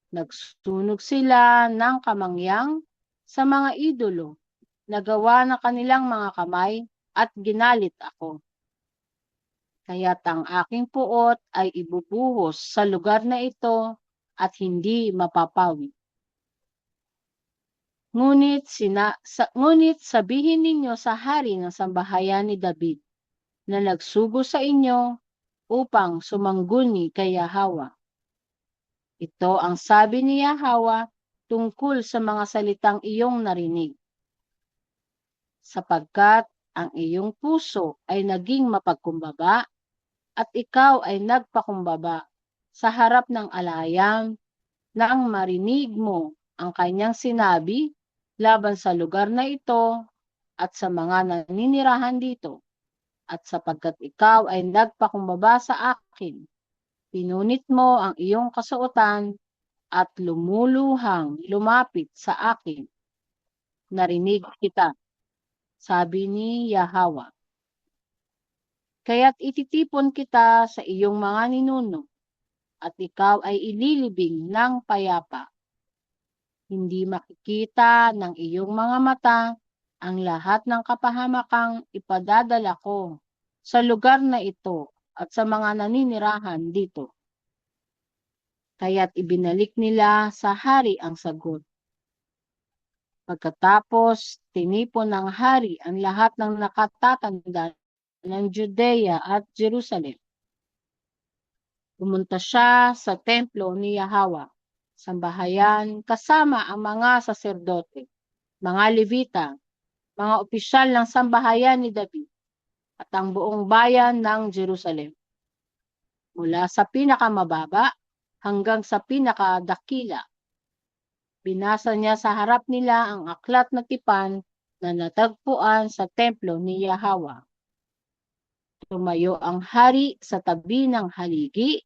S3: nagsunog sila ng kamangyang sa mga idolo na gawa ng kanilang mga kamay at ginalit ako. Kaya't ang aking puot ay ibubuhos sa lugar na ito at hindi mapapawi. Ngunit sabihin ninyo sa hari ng sambahayan ni David na nagsugo sa inyo upang sumangguni kay Yahwa. Ito ang sabi ni Yahwa tungkol sa mga salitang iyong narinig. Sapagkat ang iyong puso ay naging mapagkumbaba at ikaw ay nagpakumbaba sa harap ng alahayam nang marinig mo ang kanyang sinabi laban sa lugar na ito at sa mga naninirahan dito. At sapagkat ikaw ay nagpakumbaba sa akin, pinunit mo ang iyong kasuotan at lumuluhang lumapit sa akin. Narinig kita, sabi ni Yahwa. Kaya't ititipon kita sa iyong mga ninuno at ikaw ay ililibing ng payapa. Hindi makikita ng iyong mga mata ang lahat ng kapahamakang ipadadala ko sa lugar na ito at sa mga naninirahan dito. Kaya't ibinalik nila sa hari ang sagot. Pagkatapos, tinipon ng hari ang lahat ng nakatatanda ng Judea at Jerusalem. Pumunta siya sa templo ni Yahwa, sambahayan kasama ang mga saserdote, mga Levita, mga opisyal ng sambahayan ni David, at ang buong bayan ng Jerusalem. Mula sa pinakamababa hanggang sa pinakadakila. Binasa niya sa harap nila ang aklat na tipan na natagpuan sa templo ni Yahwa. Tumayo ang hari sa tabi ng haligi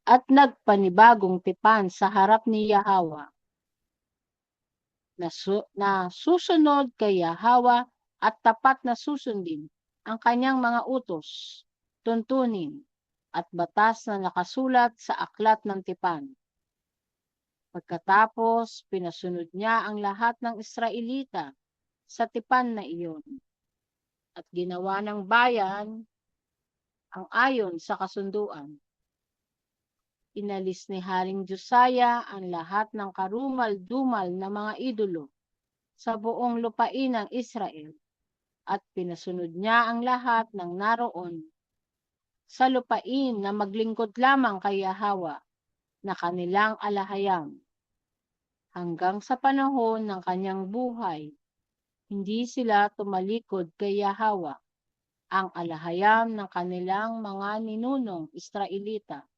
S3: at nagpanibagong tipan sa harap ni Yahwa. Na susunod kay Yahwa at tapat na susundin ang kanyang mga utos, tuntunin, at batas na nakasulat sa aklat ng tipan. Pagkatapos, pinasunod niya ang lahat ng Israelita sa tipan na iyon. At ginawa ng bayan ang ayon sa kasunduan. Inalis ni Haring Josiah ang lahat ng karumal-dumal na mga idolo sa buong lupain ng Israel at pinasunod niya ang lahat ng naroon sa lupain na maglingkod lamang kay Yahwa na kanilang alahayam. Hanggang sa panahon ng kanyang buhay, hindi sila tumalikod kay Yahwa, ang alahayam ng kanilang mga ninunong Israelita.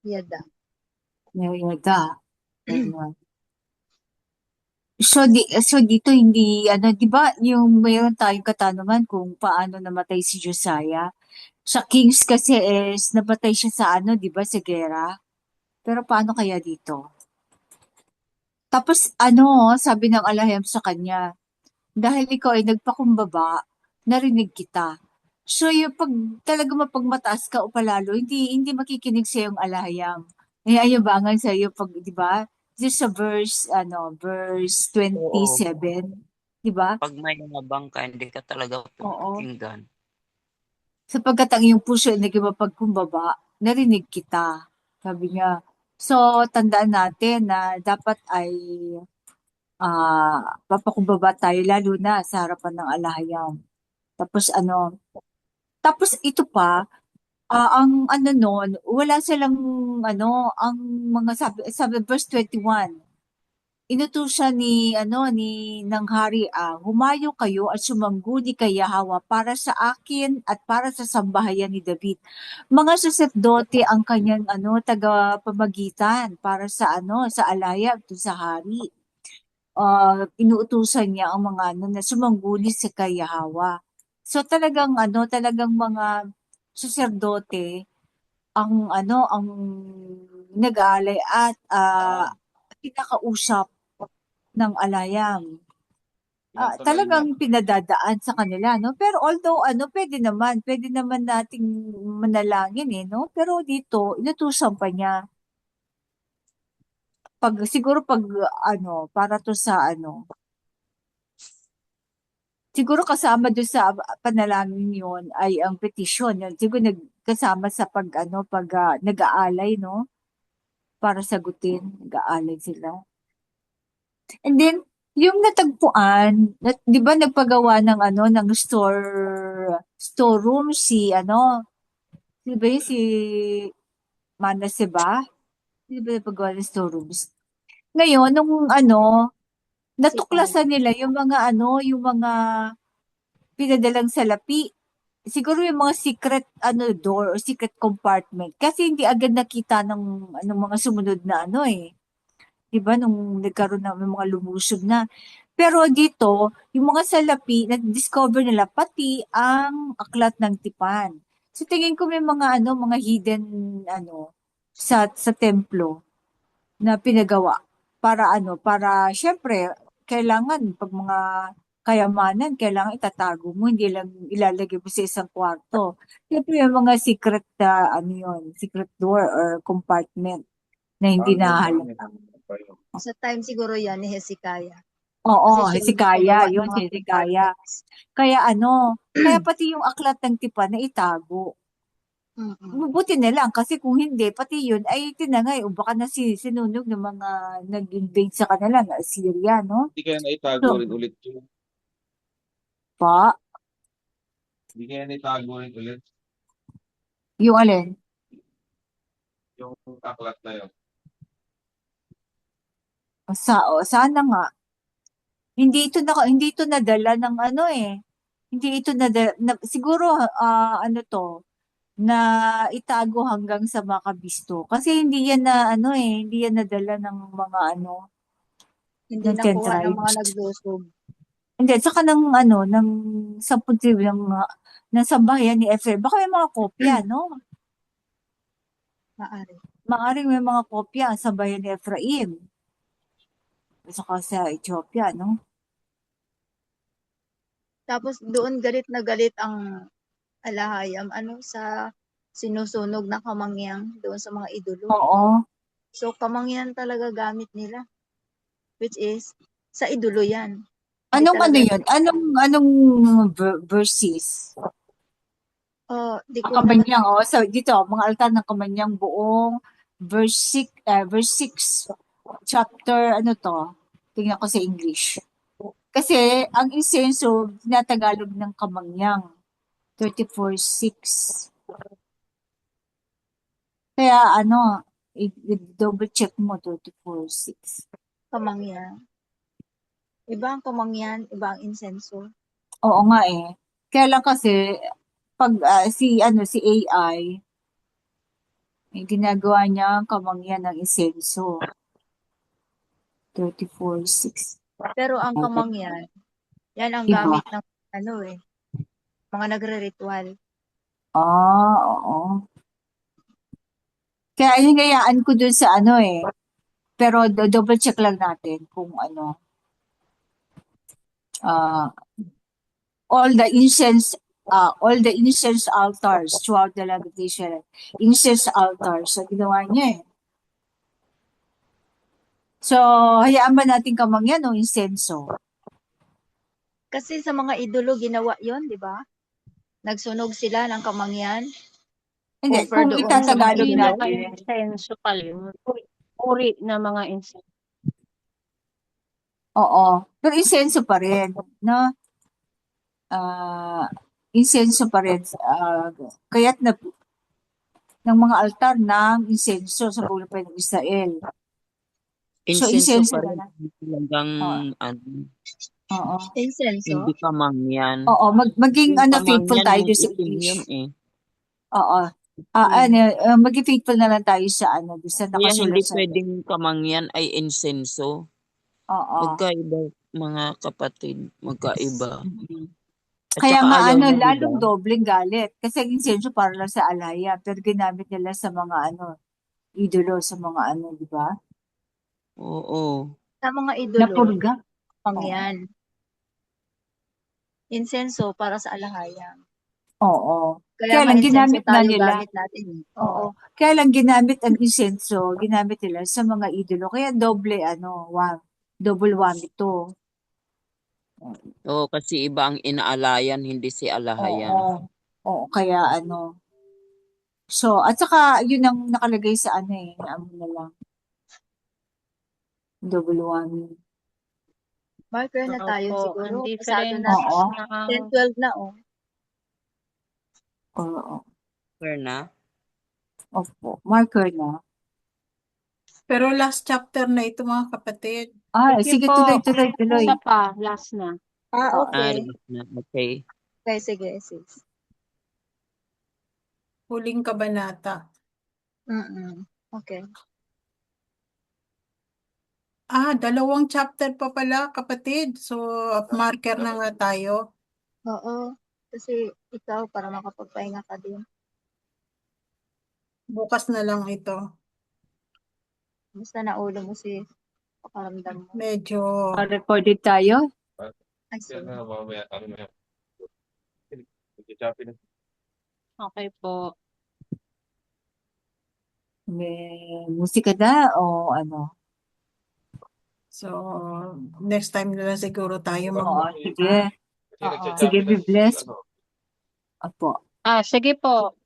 S6: Yada.
S4: Yoda. Ayun. So dito hindi, di ba, yung mayroon tayong katanungan kung paano namatay si Josiah. Sa Kings kasi is, namatay siya sa di ba, sa gera. Pero paano kaya dito? Tapos, sabi ng alahayam sa kanya, dahil ikaw ay nagpakumbaba, narinig kita. So, yung pag talaga mapagmataas ka o palalo, hindi makikinig sa yung alahayam. Ayabangan sa iyo pag, di ba? Just sa verse
S5: Oo.
S4: 27, di ba?
S5: Pag may nabang ka, hindi ka talaga
S4: Oo.
S5: pakinggan.
S4: Sapagkat ang iyong puso ay naging mapagkumbaba, narinig kita. Sabi niya. So, tandaan natin na dapat ay papakumbaba tayo lalo na sa harapan ng alahayam. Tapos ito pa, ang nun, wala silang ang mga sabi verse 21. Inutusan ng hari, humayo kayo at sumangguni kay Yahwa para sa akin at para sa sambahayan ni David. Mga saserdote ang kanyang tagapamagitan para sa sa alaya at sa hari. Inuutusan niya ang mga na sumangguni sa kay Yahwa. So talagang mga saserdote ang nag-aalay at kinakausap ng alayam. Talagang pinadadaan sa kanila, no? Pero although, pwede naman nating manalangin, no? Pero dito, inutusan pa niya. Siguro para to sa siguro kasama doon sa panalangin yon ay ang petisyon. Yun. Siguro nagkasama sa nag-aalay, no? Para sagutin, nag-aalay sila. And then, yung natagpuan, di ba nagpagawa ng ng storeroom di ba si Manase ba? Di ba nagpagawa ng storerooms? Ngayon, nung natuklasan nila yung mga yung mga pinadalang salapi. Siguro yung mga secret door or secret compartment. Kasi hindi agad nakita ng mga sumunod na Diba, nung nagkaroon ng mga lumusob na. Pero dito, yung mga salapi, na-discover nila pati ang aklat ng tipan. So tingin ko may mga mga hidden sa templo na pinagawa para para syempre kailangan pag mga kayamanan, kailangan itatago mo, hindi lang ilalagay mo sa isang kwarto. Siyempre yung mga secret secret door or compartment na hindi nahalata.
S6: Sa time siguro yan ni Hezekiah.
S4: Oo,
S6: Kasi siya yung
S4: Hezekiah,
S6: gumagawa ng
S4: yun
S6: mga
S4: si Hezekiah. Kaya kaya pati yung aklat ng tipan na itago. Buti na lang kasi kung hindi, pati yun ay tinangay o baka na sinunog ng mga nag-invade sa kanila na Assyria, no?
S7: Hindi kaya naitago rin ulit yun.
S4: Pa,
S7: Hindi kaya naitago rin ulit
S4: yung alin?
S7: yung aklat na yun.
S4: Sana nga. Hindi ito nadala ng Hindi ito nadala, siguro na itago hanggang sa makabisto. Kasi hindi yan na hindi yan nadala ng mga
S6: Hindi
S4: ng 10
S6: nakuha ng mga
S4: tribes.
S6: naglusob.
S4: Hindi, saka ng 10 tribe ng sambahayan ni Ephraim. Baka may mga kopya, no? Maaring may mga kopya ang sambahayan ni Ephraim. Saka sa Ethiopia, no?
S6: Tapos doon galit na galit ang alahayam sa sinusunog na kamangyang doon sa mga idolo.
S4: Oo.
S6: So kamangyan talaga gamit nila. Which is, sa idolo yan. Hindi
S4: Anong ano
S6: talaga.
S4: yun? Anong verses?
S6: Di ko
S4: Ang
S6: naman
S4: Kamanyang, so dito, mga altar ng Kamanyang buong verse 6, chapter, ano to? Tingnan ko sa English. Kasi, ang insenso, tinatagalog ng Kamanyang, 34:6. Kaya, ano, double check mo, 34:6.
S6: kamangyan. Iba ang kamangyan, iba ang insenso.
S4: Oo nga eh. Kaya lang kasi, pag si AI, ginagawa niya ang kamangyan ng insenso. 34:6.
S6: Pero ang kamangyan, yan ang
S4: Iba.
S6: gamit ng mga nagre-ritual.
S4: Oo. Kaya hinayaan ko dun sa pero double check lang natin kung all the incense altars throughout the land of Israel. Incense altars. So, ginawa niya eh. So, hayaan ba natin kamangyan o insenso?
S6: Kasi sa mga idolo ginawa yon, di ba? Nagsunog sila ng kamangyan.
S4: Hindi,
S6: Offer
S4: kung
S6: doon sa
S4: itatagalog
S6: mga
S3: Hindi
S6: idolo.
S4: natin.
S3: insenso pala yun. Uri na mga insenso.
S4: Oo. Pero insenso pa rin, no? Insenso pa rin. Kaya't ng mga altar ng insenso sa buong ng Israel. So,
S5: Insenso
S4: insenso
S5: pa
S4: na
S5: rin.
S4: lang.
S5: Talagang
S4: Oo.
S6: Insenso?
S5: hindi kamangyan.
S4: Oo, maging
S5: Yung
S4: faithful
S5: kamangyan,
S4: tayo
S5: yung
S4: sa
S5: itim
S4: English.
S5: yun eh.
S4: Oo. Maging faithful na lang tayo sa sa
S5: Kaya
S4: nakasulat
S5: hindi
S4: sa
S5: pwedeng kamangyan ay insenso.
S4: Oo.
S5: Magkaiba, mga kapatid. Magkaiba. At
S4: Kaya
S5: saka
S4: nga
S5: ayaw niya,
S4: lalong
S5: diba?
S4: dobleng galit. Kasi ang insenso para lang sa alaya, pero ginamit nila sa mga idolo, sa mga di ba?
S5: Oo.
S6: Sa mga idolo,
S4: Napurga.
S6: kamangyan. Insenso para sa alahayang.
S4: Oo.
S6: Kaya
S4: Kaya lang
S6: ma-insenso
S4: ginamit na
S6: tayo
S4: nila.
S6: gamit natin.
S4: Oo. Kaya lang ginamit ang insenso, ginamit nila sa mga idolo. Kaya doble double whammy to.
S5: Oo, kasi iba ang inaalayan, hindi si alahayan.
S4: Oo, kaya So, at saka yun ang nakalagay sa na lang. Double whammy.
S6: Marker na tayo
S3: Opo,
S6: siguro.
S3: ang
S6: Pasado
S3: difference
S6: na.
S4: Oo.
S3: ng
S6: 10-12 na
S4: Oo.
S5: Fair na?
S4: Opo. Marker na.
S2: Pero last chapter na ito mga kapatid.
S4: Sige,
S3: po.
S4: tuloy.
S3: Isa pa, last na.
S6: Okay.
S5: Okay.
S6: Okay, sige, sis.
S2: Huling kabanata.
S6: Okay.
S2: Dalawang chapter pa pala kapatid. So, marker na nga tayo.
S6: Oo. Kasi ikaw, para makapagpahinga ka din.
S2: Bukas na lang ito.
S6: Basta naulo mo si pakaramdam mo.
S2: Medyo
S4: Recorded tayo?
S6: Ay, sige.
S7: Mamaya.
S3: Okay po.
S4: May musika na o ano?
S2: So, next time na lang siguro tayo
S4: Oo, sige.
S6: Oo.
S4: Sige, be blessed. Opo.
S3: Sige po.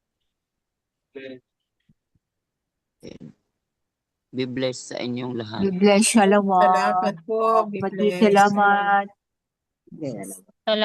S5: Be blessed sa inyong lahat.
S4: Be blessed. Shalom.
S2: Salamat po. Be
S4: Pati
S2: blessed.
S4: salamat. Bless.